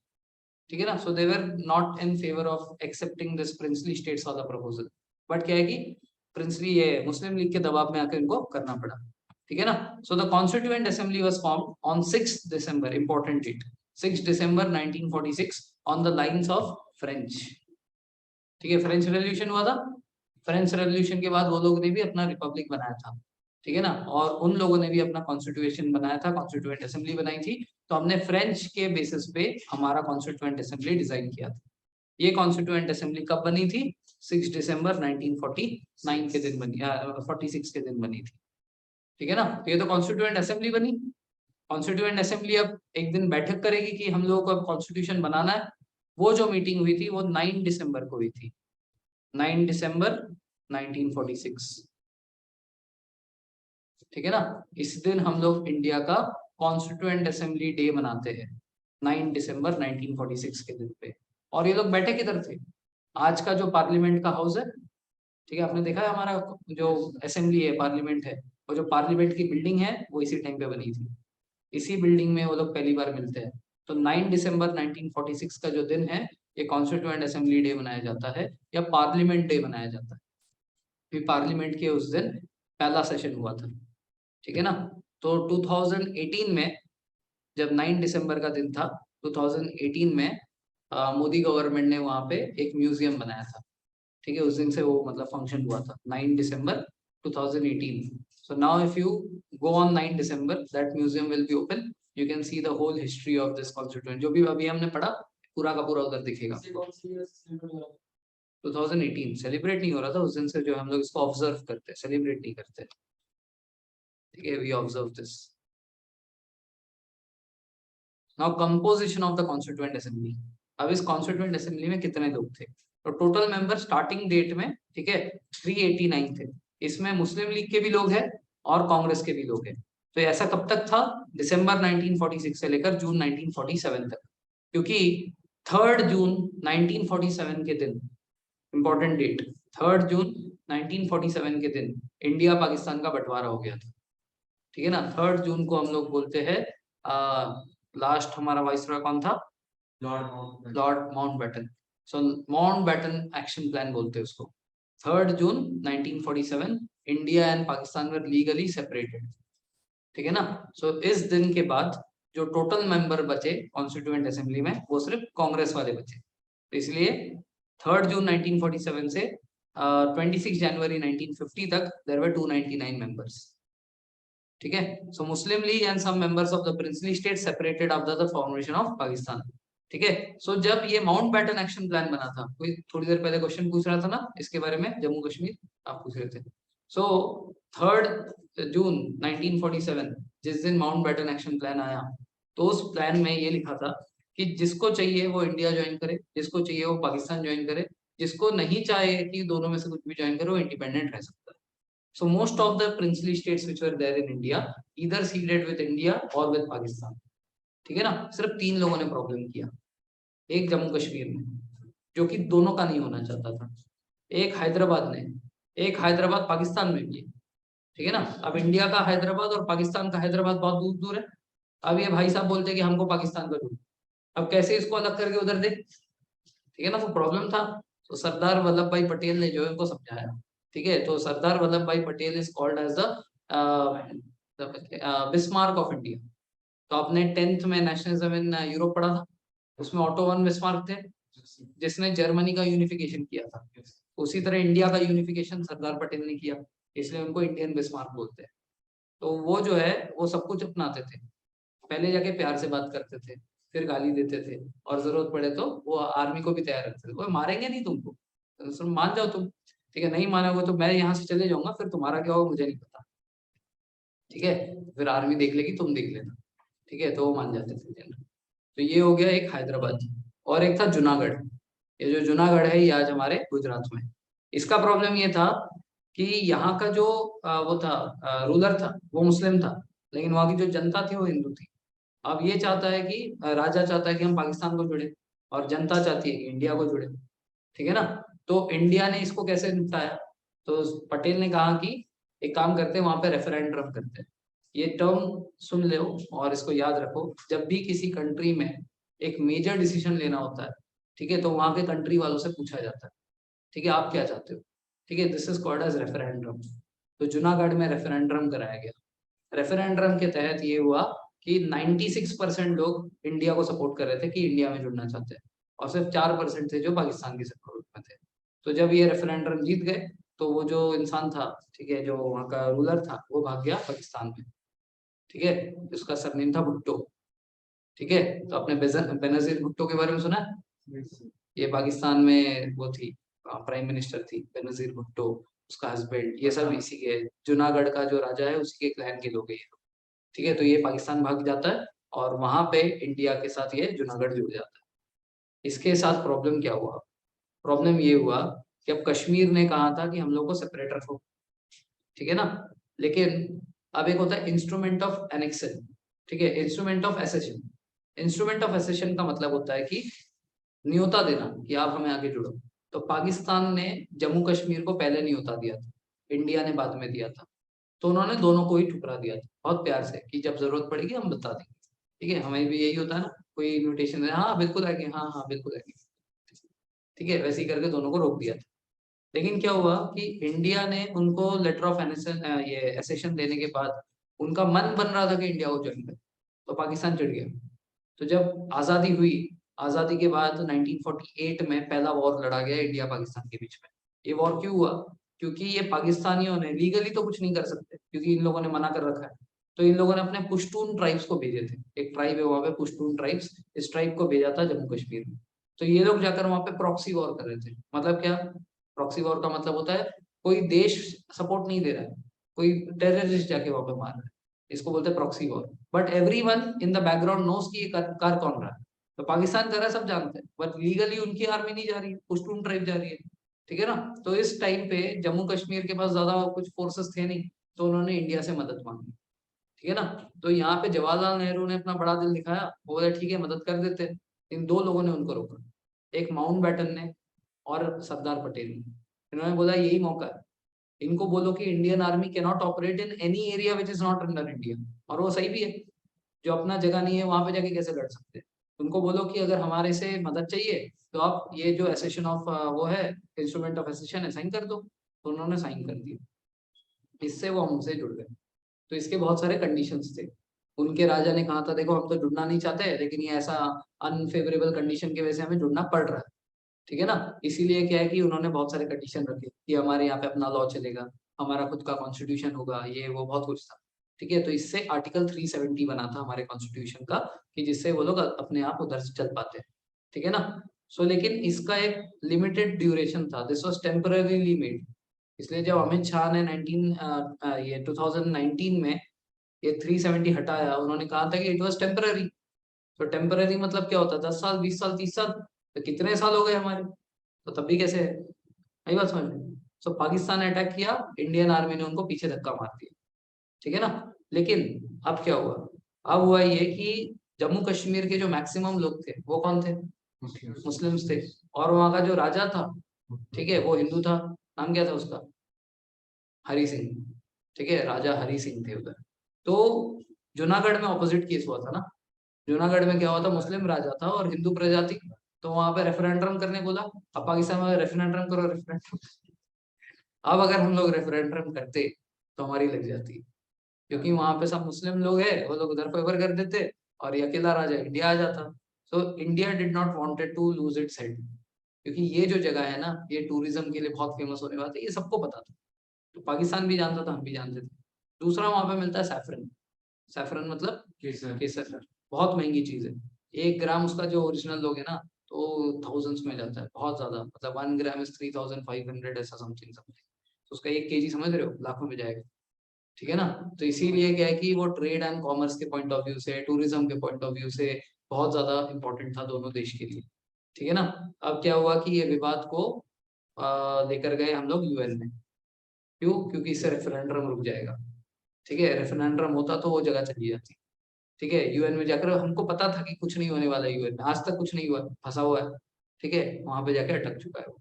ठीक है ना। So they were not in favour of accepting this princely states वाला प्रपोजल, बट क्या है कि प्रिंसली ये मुस्लिम लीग के दबाव में आकर इनको करना पड़ा, ठीक है ना। So the constituent assembly was formed on 6 December, important date, 6 December 1946 on the lines of French, ठीक है। फ्रेंच रेवोल्यूशन हुआ था, फ्रेंच रेवोल्यूशन के बाद वो लोग ने भी अपना रिपब्लिक बनाया था, ठीक है ना, और उन लोगों ने भी अपना कॉन्स्टिट्यूशन बनाया था, कॉन्स्टिट्यूएंट असेंबली बनाई थी। तो हमने फ्रेंच के बेसिस पे हमारा कॉन्स्टिट्यूएंट असेंबली डिजाइन किया था। ये कॉन्स्टिट्यूएंट असेंबली कब बनी थी? 6 दिसंबर 1949 के दिन बनी, 46 के दिन बनी थी, ठीक है ना। तो ये तो कॉन्स्टिट्यूएंट असेंबली बनी। कॉन्स्टिट्यूएंट असेंबली अब एक दिन बैठक करेगी कि हम लोगों को अब कॉन्स्टिट्यूशन बनाना है। वो जो मीटिंग हुई थी वो 9 दिसंबर को हुई थी, 9 दिसंबर 1946, ठीक है ना। इस दिन हम लोग इंडिया का कॉन्स्टिट्यूएंट असेंबली डे मनाते हैं, 9 दिसंबर 1946 के दिन पे। और ये लोग बैठे किधर थे? आज का जो पार्लियामेंट का हाउस है, ठीक है, आपने देखा है हमारा जो असेंबली है, पार्लियामेंट है, और जो पार्लियामेंट की बिल्डिंग है वो इसी टाइम पे बनी थी, इसी बिल्डिंग में वो लोग पहली बार मिलते हैं। तो 9 दिसंबर 1946 का जो दिन है ये कॉन्स्टिट्यूएंट असेंबली डे मनाया जाता है या पार्लियामेंट डे मनाया जाता है। पार्लियामेंट के उस दिन पहला सेशन हुआ था, ठीक है ना। तो 2018 में जब 9 दिसंबर का दिन था, 2018 में मोदी गवर्नमेंट ने वहां पे एक म्यूजियम बनाया था, ठीक है। उस दिन से वो मतलब फंक्शन हुआ था 9 दिसंबर 2018। So now if you go on 9 December, that museum will be open, you can see the whole history of this constituent, जो भी अभी हमने पढ़ा पूरा का पूरा उधर दिखेगा। 2018 सेलिब्रेट नहीं हो रहा था उस दिन से, जो हम लोग इसको ऑब्जर्व करते हैं, सेलिब्रेट नहीं करते, ठीक है, we observe this. Now composition of the constituent assembly. अब इस कॉन्स्टिट्यूएंट असेंबली में कितने लोग थे? तो टोटल मेंबर स्टार्टिंग डेट में, ठीक है, 389 थे। इसमें मुस्लिम लीग के भी लोग हैं और कांग्रेस के भी लोग हैं। तो ऐसा कब तक था? दिसंबर 1946 से लेकर जून 1947 तक, क्योंकि 3 जून 1947 के दिन, इंपॉर्टेंट डेट, 3 जून 1947 के दिन इंडिया पाकिस्तान का बंटवारा हो गया था, ठीक है ना। 3 जून को हम लोग बोलते हैं लास्ट हमारा वाइसरॉय कौन था? Lord Mountbatten. So Mountbatten action plan बोलते हैं उसको। 3 June 1947 India and Pakistan were legally separated, ठीक है ना। सो इस दिन के बाद जो टोटल मेंबर बचे कॉन्स्टिट्यूएंट असेंबली में वो सिर्फ कांग्रेस वाले बचे। तो इसलिए 3 जून 1947 से 26 जनवरी 1950 तक देयर वर 299 मेंबर्स, ठीक है। So Muslim League and some members of the princely state separated after the formation of Pakistan. ठीक है। सो जब ये माउंट बैटन एक्शन प्लान बना था, कोई थोड़ी देर पहले क्वेश्चन पूछ रहा था ना इसके बारे में, जम्मू कश्मीर आप पूछ रहे थे। सो 3 जून 1947 जिस दिन माउंट बैटन एक्शन प्लान आया, तो उस प्लान में ये लिखा था कि जिसको चाहिए वो इंडिया ज्वाइन करे, जिसको चाहिए वो पाकिस्तान ज्वाइन करे, जिसको नहीं चाहे कि दोनों में से कुछ भी ज्वाइन करे वो इंडिपेंडेंट रह सकता है। So most of the princely states which were there in India either sided with India or with Pakistan। ठीक है ना। सिर्फ 3 लोगों ने प्रॉब्लम किया, एक जम्मू कश्मीर में जो कि दोनों का नहीं होना चाहता था, एक हैदराबाद ने, एक हैदराबाद पाकिस्तान में भी है। ठीक है ना। अब इंडिया का हैदराबाद और पाकिस्तान का हैदराबाद बहुत दूर दूर है। अब ये भाई साहब बोलते हैं कि हमको पाकिस्तान का दूर, अब कैसे इसको अलग करके उधर दे। ठीक है ना। तो प्रॉब्लम था। तो सरदार वल्लभ भाई पटेल ने जो है उनको समझाया। ठीक है। तो Sardar Vallabh Bhai Patel is called as the Bismarck of India. तो आपने 10th में नेशनलिज्म इन यूरोप पढ़ा था, उसमें ऑटो वन बिस्मार्क थे जिसने जर्मनी का यूनिफिकेशन किया था। उसी तरह इंडिया का यूनिफिकेशन सरदार पटेल ने किया, इसलिए उनको इंडियन बिस्मार्क बोलते हैं। तो वो जो है वो सब कुछ अपनाते थे, पहले जाके प्यार से बात करते थे, फिर गाली देते थे, और जरूरत पड़े तो वो आर्मी को भी तैयार रखते थे। वो मारेंगे नहीं तुमको, तो मान जाओ तुम। ठीक है। नहीं मानोगे तो मैं यहाँ से चले जाऊंगा, फिर तुम्हारा क्या होगा मुझे नहीं पता। ठीक है। फिर आर्मी देख लेगी, तुम देख लेना। ठीक है। तो वो मान जाते थे जनरल। तो ये हो गया एक हैदराबाद, और एक था जूनागढ़। ये जो जूनागढ़ है ये आज हमारे गुजरात में। इसका प्रॉब्लम ये था कि यहाँ का जो वो था रूलर था वो मुस्लिम था, लेकिन वहाँ की जो जनता थी वो हिंदू थी। अब ये चाहता है कि राजा चाहता है कि हम पाकिस्तान को जुड़े, और जनता चाहती है कि इंडिया को जुड़े। ठीक है ना। तो इंडिया ने इसको कैसे निपटाया, तो पटेल ने कहा कि एक काम करते हैं, वहां पे रेफरेंडम करते हैं। ये टर्म सुन लो और इसको याद रखो, जब भी किसी कंट्री में एक मेजर डिसीजन लेना होता है, ठीक है, तो वहां के कंट्री वालों से पूछा जाता है, ठीक है, आप क्या चाहते हो। ठीक है। This is called as referendum. तो जूनागढ़ में रेफरेंडम कराया गया। रेफरेंडम के तहत ये हुआ कि 96% लोग इंडिया को सपोर्ट कर रहे थे कि इंडिया में जुड़ना चाहते हैं, और सिर्फ 4% थे जो पाकिस्तान की सपोर्ट में थे। तो जब ये रेफरेंडम जीत गए, तो वो जो इंसान था, ठीक है, जो वहाँ का रूलर था, वो भाग गया पाकिस्तान में। ठीक है। उसका सरनेम था भुट्टो। ठीक है। तो आपने बेनजीर भुट्टो के बारे में सुना है? ये पाकिस्तान में वो थी, प्राइम मिनिस्टर थी बेनजीर भुट्टो, उसका हस्बैंड, ये सब इसी के, जूनागढ़ का जो राजा है उसी के क्लैन के लोग हैं ये लोग। ठीक है। तो ये पाकिस्तान भाग जाता है, और वहां पे इंडिया के साथ ये जूनागढ़ जुड़ जाता है। इसके साथ प्रॉब्लम क्या हुआ, प्रॉब्लम ये हुआ कि अब कश्मीर ने कहा था कि हम लोग को सेपरेट रखो। ठीक है ना। लेकिन अब एक होता है इंस्ट्रूमेंट ऑफ एनेक्शन, ठीक है, instrument of accession. Instrument of accession का मतलब होता है कि न्योता देना कि आप हमें आगे जुड़ो। तो पाकिस्तान ने जम्मू कश्मीर को पहले न्योता दिया था, इंडिया ने बाद में दिया था। तो उन्होंने दोनों को ही ठुकरा दिया था बहुत प्यार से कि जब जरूरत पड़ेगी हम बता देंगे। ठीक है। हमें भी यही होता है ना, कोई इन्विटेशन है, हाँ बिल्कुल आएंगे, हाँ हाँ बिल्कुल आएंगे। ठीक है। वैसे ही करके दोनों को रोक दिया था। लेकिन क्या हुआ कि इंडिया ने उनको लेटर ऑफ ये एसेशन देने के बाद उनका मन बन रहा था कि इंडिया को ज्वाइन करे, तो पाकिस्तान चिढ़ गया। तो जब आज़ादी हुई, आज़ादी के बाद 1948 में पहला वॉर लड़ा गया इंडिया पाकिस्तान के बीच में। ये वॉर क्यों हुआ, क्योंकि ये पाकिस्तानियों ने लीगली तो कुछ नहीं कर सकते क्योंकि इन लोगों ने मना कर रखा है। तो इन लोगों ने अपने पुश्तून ट्राइब्स को भेजे थे, एक ट्राइब है वहां पे पुश्तून ट्राइब्स, इस ट्राइब को भेजा था जम्मू कश्मीर में। तो ये लोग जाकर वहां पे प्रॉक्सी वॉर कर रहे थे। मतलब क्या, प्रॉक्सी वॉर का मतलब होता है कोई देश सपोर्ट नहीं दे रहा है, कोई टेररिस्ट जाके वहां पे मार रहा है, इसको बोलते हैं proxy war. But everyone in the background knows कि ये कर कौन रहा है। तो पाकिस्तान कर रहा है सब जानते हैं, बट लीगली उनकी आर्मी नहीं जा रही है, पुश्तून ट्राइब जा रही है। ठीक है ना। तो इस टाइम पे जम्मू कश्मीर के पास ज्यादा कुछ फोर्सेस थे नहीं, तो उन्होंने इंडिया से मदद मांगी। ठीक है ना। तो यहाँ पे जवाहरलाल नेहरू ने अपना बड़ा दिल दिखाया, वो बोला ठीक है मदद कर देते हैं। इन 2 लोगों ने उनको रोका, एक माउंट बैटन ने और सरदार पटेल ने। इन्होंने बोला यही मौका है, इनको बोलो कि Indian army can not operate in any area which is not under India. और वो सही भी है, जो अपना जगह नहीं है वहां पे जाके कैसे लड़ सकते हैं। उनको बोलो कि अगर हमारे से मदद चाहिए तो आप ये जो एसेशन ऑफ वो है, इंस्ट्रूमेंट ऑफ एसेशन है, साइन कर दो। तो उन्होंने साइन कर दिया, इससे वो हमसे जुड़ गए। तो इसके बहुत सारे कंडीशंस थे। उनके राजा ने कहा था देखो हम तो जुड़ना नहीं चाहते, लेकिन ये ऐसा अनफेवरेबल कंडीशन की वजह से हमें जुड़ना पड़ रहा है। ठीक है ना। इसीलिए क्या है कि उन्होंने बहुत सारे कंडीशन रखे कि हमारे यहाँ पे अपना लॉ चलेगा, हमारा खुद का कॉन्स्टिट्यूशन होगा, ये वो बहुत कुछ था। ठीक है, तो इससे आर्टिकल 370 बना था हमारे कॉन्स्टिट्यूशन का, कि जिससे वो लोग अपने आप उधर से चल पाते हैं, ठीक है ना। सो लेकिन इसका एक लिमिटेड ड्यूरेशन था, दिस वाज टेम्पररीली मेड। इसलिए जब अमित शाह ने 2019 में ये 370 हटाया, उन्होंने कहा था कि इट वाज टेम्पररी। तो टेम्पररी मतलब क्या होता है, 10 साल, 20 साल, 30 साल, तो कितने साल हो गए हमारे, तो तब भी कैसे है, यही बात समझ में। सो पाकिस्तान ने अटैक किया, इंडियन आर्मी ने उनको पीछे धक्का मार दिया, ठीक है ना। लेकिन अब क्या हुआ, अब हुआ ये कि जम्मू कश्मीर के जो मैक्सिमम लोग थे वो कौन थे, मुस्लिम्स थे। और वहां का जो राजा था, ठीक है, वो हिंदू था। नाम क्या था उसका, हरी सिंह, ठीक है, राजा हरी सिंह थे उधर। तो जूनागढ़ में ऑपोजिट केस हुआ था ना। जूनागढ़ में क्या हुआ था, मुस्लिम राजा था और हिंदू प्रजा थी। तो वहां पे रेफरेंडम करने बोला। अब पाकिस्तान में रेफरेंडम करो, रेफरेंडम। अब अगर हम लोग रेफरेंडम करते तो हमारी लग जाती, क्योंकि वहां पे सब मुस्लिम लोग हैं, वो लोग उधर फेवर कर देते और ये अकेला राजा इंडिया आ जाता। So India did not wanted to lose its head, क्योंकि ये जो जगह है ना, ये टूरिज्म के लिए बहुत फेमस होने वाला था, ये सबको पता था। तो पाकिस्तान भी जानता था, हम भी जानते थे। दूसरा, वहां पे मिलता है सैफरन। सैफरन मतलब
केसर।
केसर, बहुत महंगी चीज है। 1 ग्राम उसका जो ओरिजिनल लोगे ना, तो थाउजेंड्स में जाता है, बहुत ज्यादा, मतलब 1 ग्राम इज 3500 ऐसा समथिंग समथिंग। तो उसका 1 केजी समझ रहे हो, लाखों में जाएगा, ठीक है ना। तो इसीलिए क्या है कि वो ट्रेड एंड कॉमर्स के पॉइंट ऑफ व्यू से, टूरिज्म के पॉइंट ऑफ व्यू से बहुत ज्यादा इंपॉर्टेंट था दोनों देश के लिए, ठीक है ना। अब क्या हुआ कि ये विवाद को लेकर गए हम लोग यूएन में। क्यों, क्योंकि इससे रेफरेंडम रुक जाएगा, ठीक है। रेफरेंडम होता तो वो जगह चली जाती, ठीक है। यूएन में जाकर हमको पता था कि कुछ नहीं होने वाला, यूएन में आज तक कुछ नहीं हुआ, फंसा हुआ है, ठीक है, वहां पे जाके अटक चुका है वो,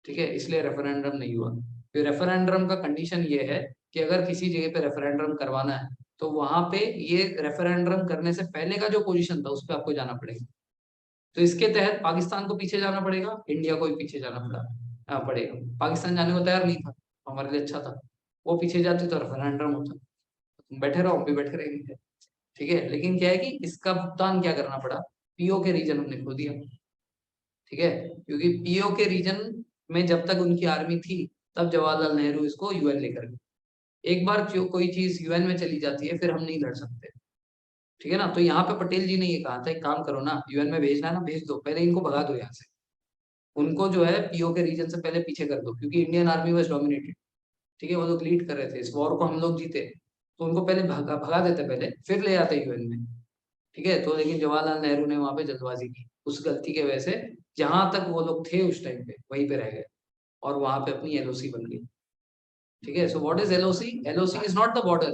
ठीक है। इसलिए रेफरेंडम नहीं हुआ। फिर रेफरेंडम का कंडीशन ये है कि अगर किसी जगह पे रेफरेंडम करवाना है, तो वहां पे ये रेफरेंडम करने से पहले का जो पोजीशन था उस पर आपको जाना पड़ेगा। तो इसके तहत पाकिस्तान को पीछे जाना पड़ेगा, इंडिया को भी पीछे जाना पड़ेगा। पाकिस्तान जाने को तैयार नहीं था, हमारे लिए अच्छा था। वो पीछे जाती तो रेफरेंडम होता, तुम बैठे रहो, हम भी बैठे रहेंगे, ठीक है। लेकिन क्या है कि इसका भुगतान क्या करना पड़ा, पीओ के रीजन हमने खो दिया, ठीक है। क्योंकि पीओ के रीजन में जब तक उनकी आर्मी थी, तब जवाहरलाल नेहरू इसको यूएन लेकर गए। एक बार जो कोई चीज यूएन में चली जाती है, फिर हम नहीं लड़ सकते, ठीक है ना। तो यहाँ पे पटेल जी ने ये कहा था, एक काम करो ना, यूएन में भेजना है ना, भेज दो, पहले इनको भगा दो यहाँ से। उनको जो है पीओ के रीजन से पहले पीछे कर दो, क्योंकि इंडियन आर्मी वॉज डोमिनेटेड, ठीक है। वो लोग लीड कर रहे थे इस वॉर को, हम लोग जीते, तो उनको पहले भगा भगा देते पहले, फिर ले आते यूएन में, ठीक है। तो लेकिन जवाहरलाल नेहरू ने वहां पे जल्दबाजी की, उस गलती की वजह से जहां तक वो लोग थे उस टाइम पे वहीं पे रह गए, और वहां पे अपनी एलओसी बन गई, ठीक है। So what is LOC, LOC is not the border,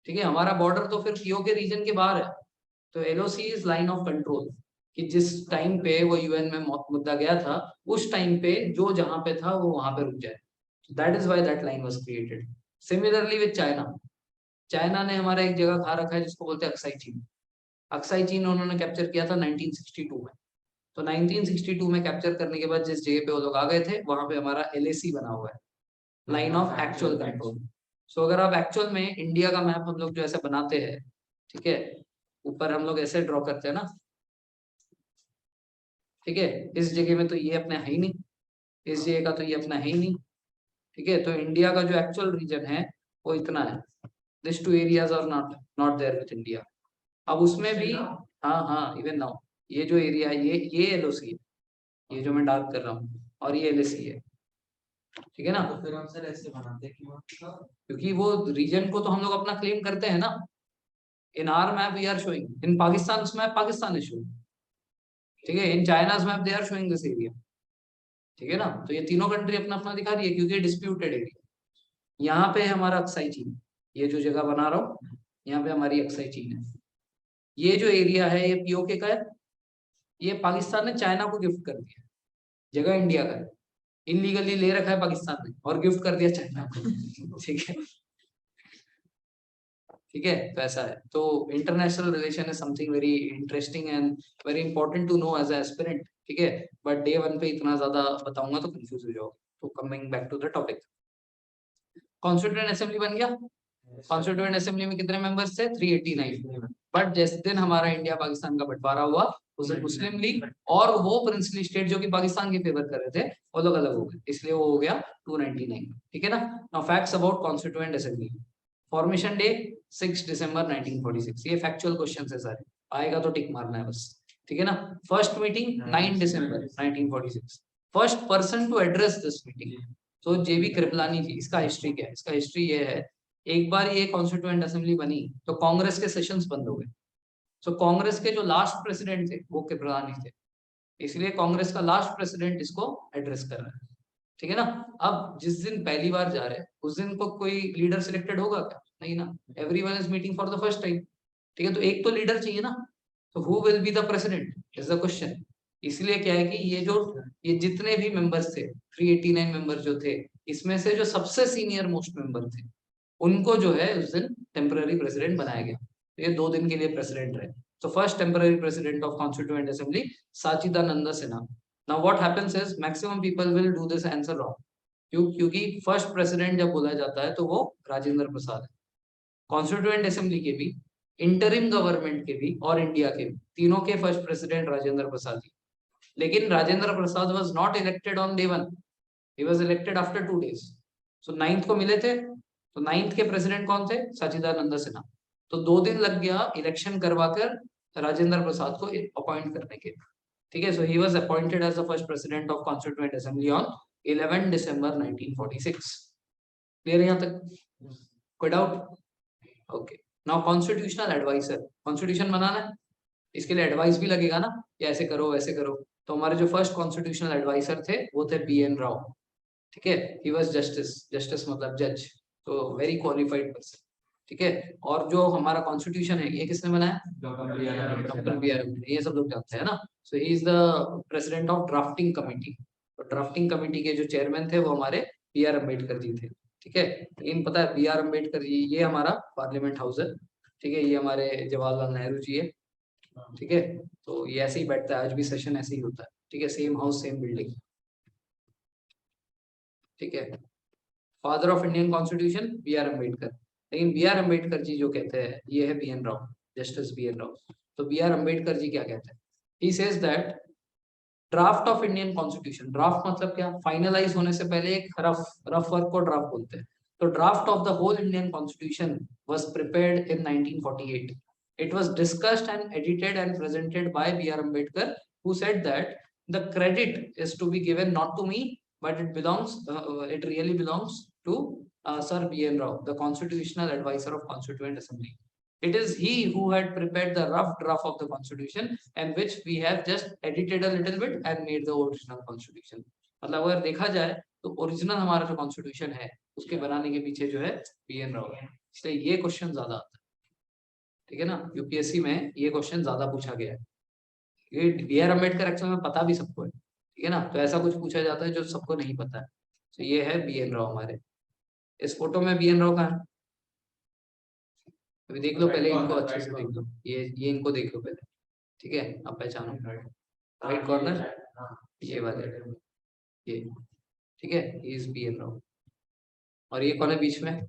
ठीक है। हमारा बॉर्डर तो फिर पीओ के रीजन के बाहर है। तो LOC is line of control, कि जिस टाइम पे वो यूएन में मुद्दा गया था, उस टाइम पे जो जहां पे था वो वहां पे रुक जाए। That is why that line was created. Similarly with China, China ने हमारा एक जगह खा रखा है जिसको बोलते हैं अक्साई चीन। अक्साई चीन उन्होंने कैप्चर किया था 1962 में। तो 1962 में कैप्चर करने के बाद जिस जगह पे वो लोग आ गए थे, वहां पे हमारा एलएसी बना हुआ है, लाइन ऑफ एक्चुअल कंट्रोल। सो अगर आप एक्चुअल में इंडिया का मैप हम लोग जो ऐसे बनाते हैं, ठीक है, ऊपर हम लोग ऐसे ड्रॉ करते हैं ना, ठीक है, इस जगह में तो ये अपने है ही नहीं, इस जगह का तो ये अपना है ही नहीं, ठीक है। तो इंडिया का जो एक्चुअल रीजन है वो इतना है, this two areas are not not there with India. अब उसमें भी, हाँ हाँ, इवन नाउ ये जो एरिया है, ये एलओसी है, ये जो मैं डार्क कर रहा हूँ, और ये एलएसी है, ठीक है ना।
तो फिर हम सर ऐसे बनाते हैं कि
क्योंकि वो रीजन को तो हम लोग अपना क्लेम करते हैं ना। In our map we are showing, in Pakistan map Pakistan is showing, ठीक है। In China's map they are showing this area, ठीक है ना। तो ये तीनों कंट्री अपना अपना दिखा रही है, क्योंकि डिस्प्यूटेड एरिया। यहाँ पे है हमारा अक्साई चीन, ये जो जगह बना रहा हूँ, यहाँ पे हमारी अक्साई चीन है। ये जो एरिया है ये पीओके का है, ये पाकिस्तान ने चाइना को गिफ्ट कर दिया, जगह इंडिया का है, इलीगली ले रखा है पाकिस्तान ने और गिफ्ट कर दिया चाइना को, ठीक है, ठीक है। तो ऐसा है। तो international relation is something very interesting and very important to know as aspirant, ठीक है। बट डे 1 पे इतना ज्यादा बताऊंगा तो कंफ्यूज हो जाओगे। तो coming back to the topic, constituent assembly बन गया। कॉन्स्टिट्यूएंट असेंबली में कितने मेंबर्स थे, 389। बट जिस दिन हमारा इंडिया पाकिस्तान का बंटवारा हुआ, उस दिन मुस्लिम लीग और वो प्रिंसली स्टेट जो कि पाकिस्तान की फेवर कर रहे थे, वो लोग अलग हो गए, इसलिए वो हो गया 299, ठीक है ना। Now facts about constituent assembly. Formation day 6 December 1946। ये फैक्चुअल क्वेश्चन है सारे, आएगा तो टिक मारना है बस, ठीक है ना। फर्स्ट मीटिंग 9 दिसंबर 1946। First person to address this meeting, तो जेबी कृपलानी जी। इसका हिस्ट्री क्या है? इसका हिस्ट्री ये है, एक बार ये कॉन्स्टिट्यूएंट असेंबली बनी तो कांग्रेस के सेशंस बंद हो गए। सो कांग्रेस के जो लास्ट प्रेसिडेंट थे वो कृपलानी थे, इसलिए कांग्रेस का लास्ट प्रेसिडेंट इसको एड्रेस कर रहा है, ठीक है ना। अब जिस दिन पहली बार जा रहे हैं उस दिन को कोई लीडर सिलेक्टेड होगा क्या? नहीं ना, everyone is meeting for the first time, ठीक है। तो एक तो लीडर चाहिए ना, तो who will be the president is the question. इसलिए क्या है कि ये जितने भी मेंबर्स थे 389 मेंबर जो थे, इसमें से जो सबसे सीनियर मोस्ट मेंबर थे उनको जो है उस दिन टेम्पररी प्रेसिडेंट बनाया गया। तो ये 2 दिन के लिए प्रेसिडेंट रहे। So first temporary president of Constituent Assembly, Sachidananda Sinha. Now what happens is maximum people will do this answer wrong. क्योंकि फर्स्ट प्रेसिडेंट जब बोला जाता है तो वो राजेंद्र प्रसाद है। कॉन्स्टिट्यूएंट असेंबली के भी, इंटरिम गवर्नमेंट के भी और इंडिया के भी, तीनों के फर्स्ट प्रेसिडेंट राजेंद्र प्रसाद जी। लेकिन Rajendra Prasad was not elected on day 1, he was elected after 2 days। So 9th को मिले थे, तो 9th के प्रेसिडेंट कौन थे? सचिदानंद सिन्हा। तो 2 दिन लग गया इलेक्शन करवाकर राजेंद्र प्रसाद को अपॉइंट करने के, ठीक है। So he was appointed as the first president of constituent assembly on 11 December 1946। Clear यहाँ तक? कोई doubt? Okay. Now constitutional adviser, constitution बनाना है, इसके लिए एडवाइस भी लगेगा ना, कि ऐसे करो वैसे करो। तो हमारे जो फर्स्ट कॉन्स्टिट्यूशनल एडवाइजर थे वो थे BN राव, ठीक है। ही वाज जस्टिस, जस्टिस मतलब जज, तो वेरी क्वालिफाइड पर्सन, ठीक है। और जो हमारा कॉन्स्टिट्यूशन है ये किसने बनाया? डॉक्टर बी आर अम्बेडकर, ये सब लोग जानते हैं ना। So he is the president of drafting committee. तो ड्राफ्टिंग कमेटी के जो चेयरमैन थे वो हमारे BR अम्बेडकर जी थे, ठीक है। लेकिन पता है BR अम्बेडकर जी, ये हमारा पार्लियामेंट हाउस है, ठीक है। ये हमारे जवाहरलाल नेहरू जी है, ठीक है। तो ये ऐसे ही बैठता है, आज भी सेशन ऐसे ही होता है, ठीक है। सेम हाउस सेम बिल्डिंग, ठीक है। Father of Indian constitution BR Ambedkar. लेकिन BR अम्बेडकर जी जो कहते हैं ये है BN Rao, justice BN Rao. तो BR अम्बेडकर जी क्या कहते हैं? He says that draft of Indian constitution, draft मतलब क्या? फाइनलाइज होने से पहले एक रफ वर्क को ड्राफ्ट बोलते हैं। तो draft of the whole Indian constitution was prepared in 1948। It was discussed and edited and presented by BR Ambedkar, who said that the credit is to be given not to me, but it really belongs to Sir BN Rao, the constitutional advisor of Constituent Assembly. It is he who had prepared the rough draft of the constitution, and which we have just edited a little bit and made the original constitution. मतलब अगर देखा जाए तो original हमारा जो constitution है उसके बनाने के पीछे जो है BN राव है, इसलिए ये क्वेश्चन ज्यादा आता है, ठीक है ना। यूपीएससी में ये क्वेश्चन ज्यादा पूछा गया है। ये BR अम्बेडकर एक्चुअल में पता भी सबको है, ठीक है ना। तो ऐसा कुछ पूछा जाता है जो सबको नहीं पता है। तो ये है BN राव हमारे। इस फोटो में BN राव कहाँ है? अभी देख लो पहले इनको अच्छे से देख लो, ये इनको देख लो पहले, ठीक है। आप पहचानो राइट कॉर्नर, ये वाले, ये, ठीक है। ये इज BN राव। और ये कौन है बीच में?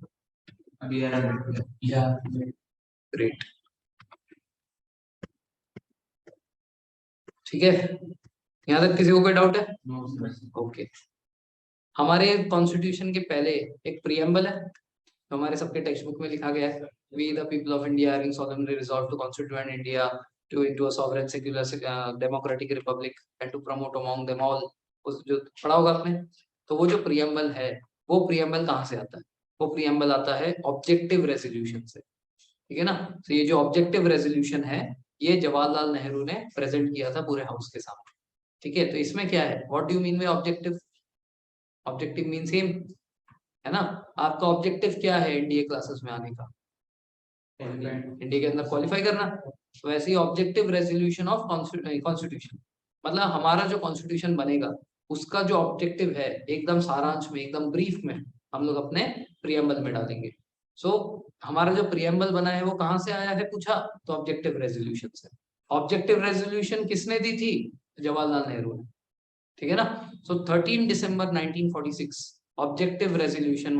ग्रेट, ठीक है। यहाँ तक किसी को कोई डाउट है? ओके। हमारे कॉन्स्टिट्यूशन के पहले एक प्रियम्बल है, तो हमारे सबके टेक्स्ट बुक में लिखा गया है, we the people of India having solemnly resolved to constitute India to into a sovereign secular democratic republic and to promote among them all। उस जो पढ़ा होगा आपने, तो वो जो प्रियम्बल है वो प्रियम्बल कहाँ से आता है? वो प्रियम्बल आता है ऑब्जेक्टिव रेजोल्यूशन से, ठीक है ना। तो ये जो ऑब्जेक्टिव रेजोल्यूशन है ये जवाहरलाल नेहरू ने प्रेजेंट किया था पूरे हाउस के सामने, ठीक है। तो इसमें क्या है, what do you mean by objective? Objective mean same है ना। आपका ऑब्जेक्टिव क्या है एनडीए क्लासेस में आने का? इंडिया के अंदर क्वालिफाई करना। तो वैसे ही ऑब्जेक्टिव रेजोल्यूशन ऑफ कॉन्स्टिट्यूशन, मतलब हमारा जो कॉन्स्टिट्यूशन बनेगा उसका जो ऑब्जेक्टिव है एकदम सारांश में, एकदम ब्रीफ में हम लोग अपने प्रियम्बल में डालेंगे। सो हमारा जो प्रियम्बल बना है वो कहाँ से आया है पूछा, तो ऑब्जेक्टिव रेजोल्यूशन से। ऑब्जेक्टिव रेजोल्यूशन किसने दी थी? जवाहरलाल नेहरू ने, ठीक है ना। सो 13 दिसंबर 1946 objective resolution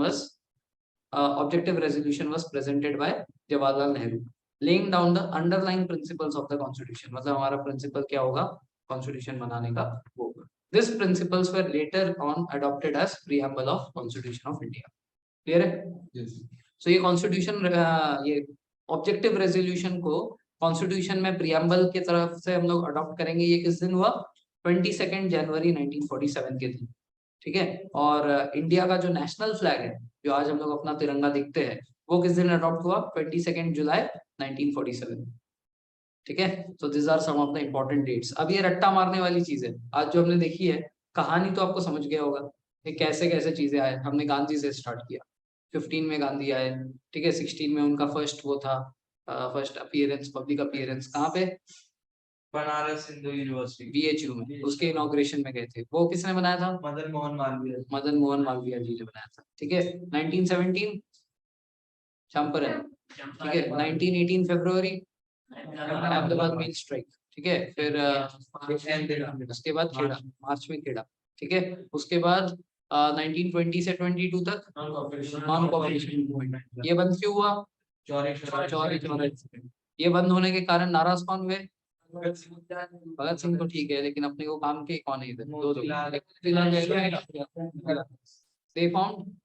was presented by Jawaharlal Nehru, laying down the underlying principles of the constitution। मतलब हमारा प्रिंसिपल क्या होगा कॉन्स्टिट्यूशन बनाने का वो होगा। These principles were later on adopted as preamble of Constitution of India। Clear है?
Yes.
सो ये कॉन्स्टिट्यूशन ये ऑब्जेक्टिव रेजोल्यूशन को कॉन्स्टिट्यूशन में प्रियम्बल की तरफ से हम लोग अडॉप्ट करेंगे। ये किस दिन हुआ? 22 जनवरी 1947 के दिन, ठीक है। और इंडिया का जो नेशनल फ्लैग है, जो आज हम लोग अपना तिरंगा देखते हैं, वो किस दिन अडॉप्ट हुआ? 22 जुलाई 1947, ठीक है। तो this are some of the important dates. अब ये रट्टा मारने वाली चीज है आज जो हमने देखी है, कहानी तो आपको समझ गया होगा कि कैसे कैसे चीजें आए। हमने गांधी से स्टार्ट किया, 15 में गांधी आए, ठीक है। 16 में उनका फर्स्ट वो था, फर्स्ट अपीयरेंस, पब्लिक अपीयरेंस कहाँ पे?
बनारस हिंदू यूनिवर्सिटी
बीएचयू में, उसके इनॉग्रेशन में गए थे। वो किसने बनाया था?
मदन मोहन मालवीय।
मदन मोहन मालवीय जी ने बनाया था, ठीक है। 1917 चंपारण, ठीक है। 1918 फरवरी अहमदाबाद मेल स्ट्राइक, ठीक है। फिर उसके बाद खेड़ा, मार्च में खेड़ा, ठीक है। उसके बाद 1920 से 22 तक नॉन कोऑपरेशन मूवमेंट। ये बंद क्यों हुआ?
चौरी
चौरी। ये बंद होने के कारण नाराज कौन हुए? भगत सिंह तो ठीक है, लेकिन अपने को काम के कौन है इधर? दो दे फाउंड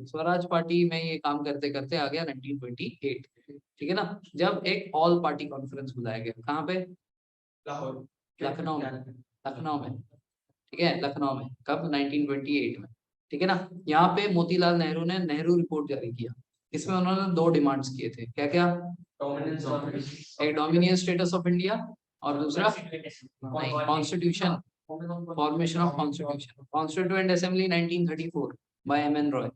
स्वराज पार्टी में ये काम करते करते आ गया 1928, ठीक है ना। जब एक ऑल पार्टी कॉन्फ्रेंस बुलाया गया, कहाँ पे? लखनऊ में, लखनऊ में, ठीक है, लखनऊ में। कब? 1928 में, ठीक है ना। यहाँ पे मोतीलाल नेहरू ने नेहरू रिपोर्ट जारी किया। इसमें उन्होंने दो डिमांड्स किए थे, क्या क्या? एक डोमिनियन स्टेटस ऑफ इंडिया, और दूसरा नहीं, constitution, formation of constitution, constituent assembly 1934 by MN Roy,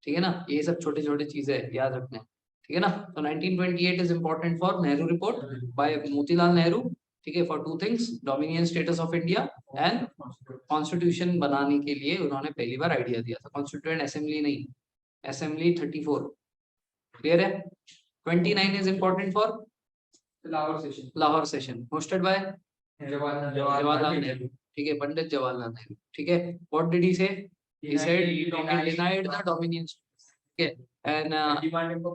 ठीक है ना। ये सब छोटे छोटे चीजें याद रखने, ठीक है ना। तो 1928 is important for Nehru report by Motilal Nehru, ठीक है, for two things, dominion status of India and constitution बनाने के लिए उन्होंने पहली बार आइडिया दिया था। कॉन्स्टिट्यूएंट असेंबली नहीं, असेंबली 34, क्लियर है। 29 is important for Lahore session hosted by Jawaharlal Nehru, ठीक है, पंडित जवाहरलाल नेहरू, ठीक है। व्हाट डिड ही से? He said he denied the dominance, ठीक है, and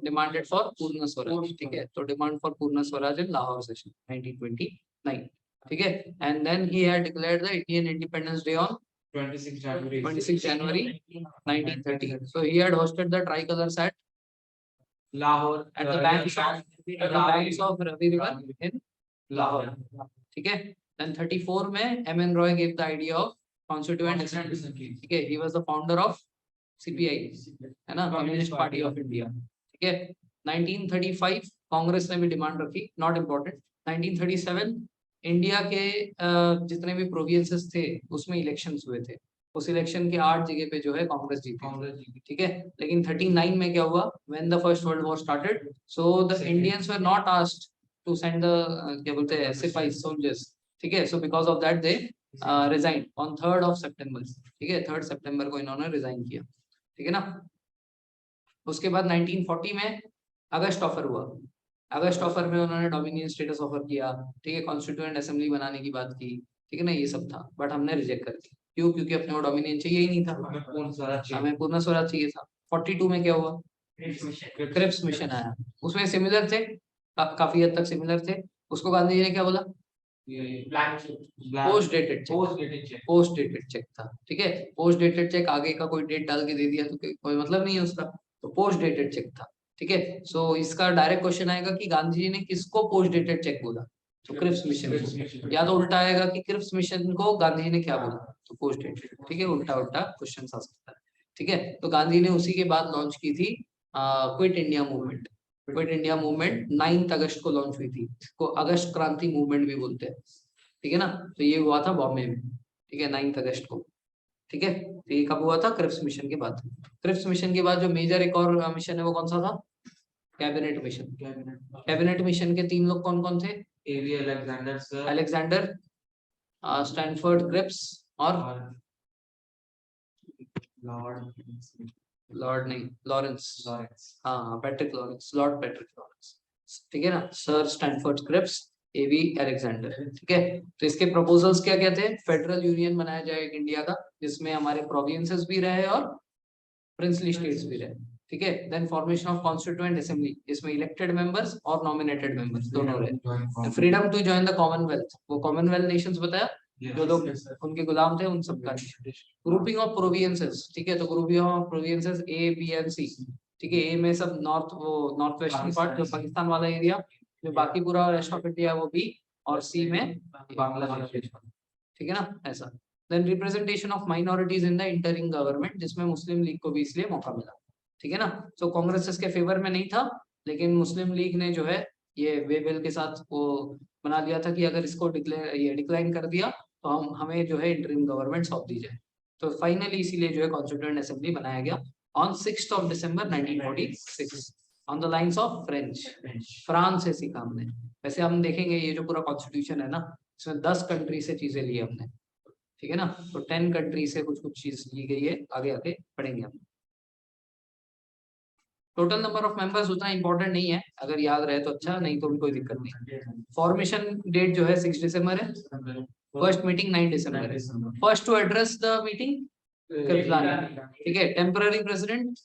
demanded for पूर्ण स्वराज, ठीक है। तो डिमांड फॉर पूर्ण स्वराज इन लाहौर सेशन 1929, ठीक है। And then he had declared the Indian Independence Day on
26 January
26 January 1930. So he had hosted the tricolors at
Lahore
the banks of Ravi River in Lahore, ठीक है। Then 34 में M.N. Roy gave the idea of constituent assembly, ठीक है। He was the founder of CPI, है ना, communist Party of India, ठीक है। 1935 कांग्रेस ने भी डिमांड रखी, नॉट इम्पोर्टेंट। 1937 इंडिया के जितने भी प्रोविंसेस थे उसमें इलेक्शंस हुए थे। उस इलेक्शन के 8 जगह पे जो है कांग्रेस जीती, ठीक है। लेकिन 39 में क्या हुआ? When the first world war started, so the Indians were not asked to send the क्या बोलते हैं सिपाही सोल्जर्स, ठीक है। So because of that they resign on 3rd September, ठीक है। 3rd September को इन्होंने रिजाइन किया, ठीक है ना। उसके बाद 1940 में अगस्त ऑफर हुआ। अगस्त ऑफर में उन्होंने डोमिनियन स्टेटस ऑफर किया, ठीक है, कॉन्स्टिट्यूएंट असेंबली बनाने की बात की, ठीक है ना, ये सब था। बट हमने रिजेक्ट कर दिया, क्यों? क्योंकि अपने को डोमिनियन चाहिए ही नहीं था, हमें पूर्ण स्वराज चाहिए था। 42 में क्या हुआ? क्रिप्स मिशन आया, उसमें सिमिलर थे, काफी हद तक सिमिलर थे। उसको गांधी जी ने क्या बोला? पोस्ट डेटेड चेक था, ठीक है। पोस्ट डेटेड चेक, आगे का कोई डेट डाल के दे दिया तो कोई मतलब नहीं है उसका, तो पोस्ट डेटेड चेक था, ठीक है। सो इसका डायरेक्ट क्वेश्चन आएगा कि गांधी जी ने किसको पोस्ट डेटेड चेक बोला? तो क्रिप्स मिशन को। या तो उल्टा आएगा कि क्रिप्स मिशन को गांधी जी ने क्या बोला? तो पोस्ट डेटेड, ठीक है। उल्टा उल्टा क्वेश्चन आ सकता है, ठीक है। तो गांधी ने उसी के बाद लॉन्च की थी quit India movement. Quit India movement 9 अगस्त को लॉन्च हुई थी, को अगस्त क्रांति मूवमेंट भी बोलते हैं, ठीक है ना। तो ये हुआ था बॉम्बे में, ठीक है, 9 अगस्त को, ठीक है। तो ये कब हुआ था? क्रिप्स मिशन के बाद। क्रिप्स मिशन के बाद जो मेजर एक और मिशन है वो कौन सा था? Cabinet mission. कैबिनेट मिशन के 3 लोग कौन कौन थे?
AV Alexander sir,
Alexander Stanford Cripps और लॉर्ड नहीं, लॉरेंस, हाँ, Patrick Lawrence, lord Patrick Lawrence, ठीक है ना। Sir Stanford Cripps, AV Alexander, ठीक है। तो इसके प्रपोजल्स क्या क्या थे? फेडरल यूनियन बनाया जाए एक इंडिया का, जिसमें हमारे प्रोविंसेस भी रहे और प्रिंसली स्टेट्स भी रहे, ठीक है। Then formation of constituent assembly, जिसमें इलेक्टेड मेंबर्स और नॉमिनेटेड मेंबर्स दोनों रहे। Freedom to join the commonwealth, वो कॉमनवेल्थ नेशंस बताया, जो लोग उनके गुलाम थे उन सबका। ग्रुपिंग ऑफ प्रोविंसेस, ठीक है, तो grouping of provinces A B and C, ठीक है। ए में सब नॉर्थ वेस्टर्न पार्ट जो पाकिस्तान वाला एरिया, जो बाकी पूरा रेस्ट ऑफ इंडिया वो बी, और सी में बांग्लादेश, ठीक है ना, ऐसा। Then representation of minorities in the interim government, जिसमें मुस्लिम लीग को भी इसलिए मौका मिला, ठीक है ना। तो कांग्रेस इसके फेवर में नहीं था, लेकिन मुस्लिम लीग ने जो है ये वेबेल के साथ वो बना लिया था कि अगर इसको डिक्लाइन कर दिया तो हमें जो है इंटरिम गवर्नमेंट सौंप दी जाए। तो फाइनली इसीलिए जो है कॉन्स्टिट्यूएंट असेंबली बनाया गया on 6th of December 1946 on the lines of France से सीखा हमने। वैसे हम देखेंगे ये जो पूरा कॉन्स्टिट्यूशन है ना, इसमें 10 कंट्री से चीजें ली हमने, ठीक है ना। तो 10 कंट्री से कुछ कुछ चीज ली गई है, आगे आगे पढ़ेंगे हम। टोटल नंबर ऑफ मेंबर्स उतना इंपॉर्टेंट नहीं है, अगर याद रहे तो अच्छा, नहीं तो भी कोई दिक्कत नहीं। फॉर्मेशन डेट जो है 6 दिसंबर है, फर्स्ट मीटिंग 9 दिसंबर है। First to address the meeting Kripalani, ठीक है। टेम्पररी प्रेसिडेंट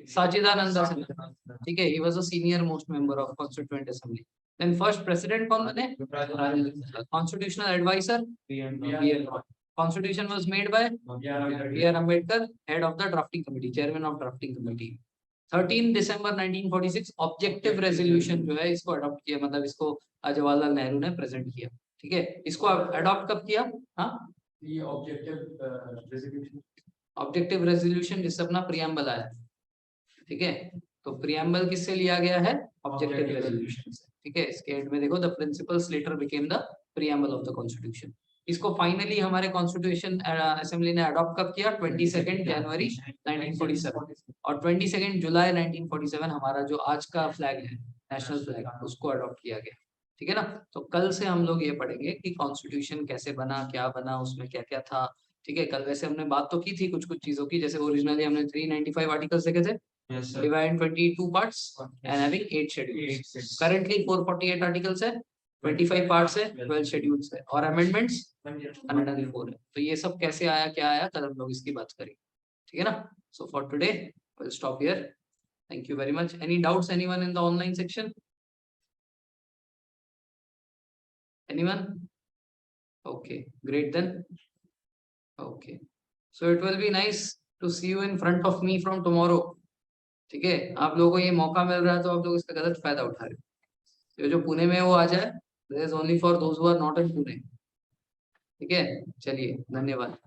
साजिदानंद सिन्हा, ठीक है, he was a senior most member of constituent assembly. Then first president कौन बने? Constitutional adviser constitution was made by B.R. Ambedkar, head of the drafting committee, chairman of drafting committee. 13 दिसंबर 1946 objective resolution जो है इसको adopt किया, मतलब इसको जवाहरलाल नेहरू ने प्रेजेंट किया, ठीक है। इसको अडॉप्ट कब किया? हाँ, ये ऑब्जेक्टिव रेजोल्यूशन जिससे अपना प्रियम्बल आया, ठीक है। तो प्रियम्बल किससे लिया गया है? ऑब्जेक्टिव रेजोल्यूशन से, ठीक है। इसके हेड में देखो, the principles letter became the preamble of the constitution. इसको फाइनली हमारे कॉन्स्टिट्यूशन असेंबली ने अडॉप्ट कब किया? 22 जनवरी 1947, और 22 जुलाई 1947 हमारा जो आज का फ्लैग है, नेशनल फ्लैग, उसको अडॉप्ट किया गया, ठीक है ना। तो कल से हम लोग ये पढ़ेंगे कि कॉन्स्टिट्यूशन कैसे बना, क्या बना, उसमें क्या क्या था, ठीक है। कल वैसे हमने बात तो की थी कुछ कुछ चीजों की, जैसे ओरिजिनली हमने 395 आर्टिकल्स देखे थे, divided 22 parts and having 8 schedules. Currently 448 articles है, 25 parts है, 12 schedules है, और amendments 104 है। तो ये सब कैसे आया, क्या आया, कल हम लोग इसकी बात करेंगे, ठीक है ना। So for today we'll stop here. Thank you very much. Any doubts anyone in the online section? Anyone? Okay, great then. Okay, so it will be nice to see you in front of me from tomorrow. ठीक है, आप लोगों को ये मौका मिल रहा है तो आप लोग इसका गलत फायदा उठा रहे हो। जो पुणे में है वो आ जाए, this is only for those who are not in Pune, ठीक है। चलिए, धन्यवाद।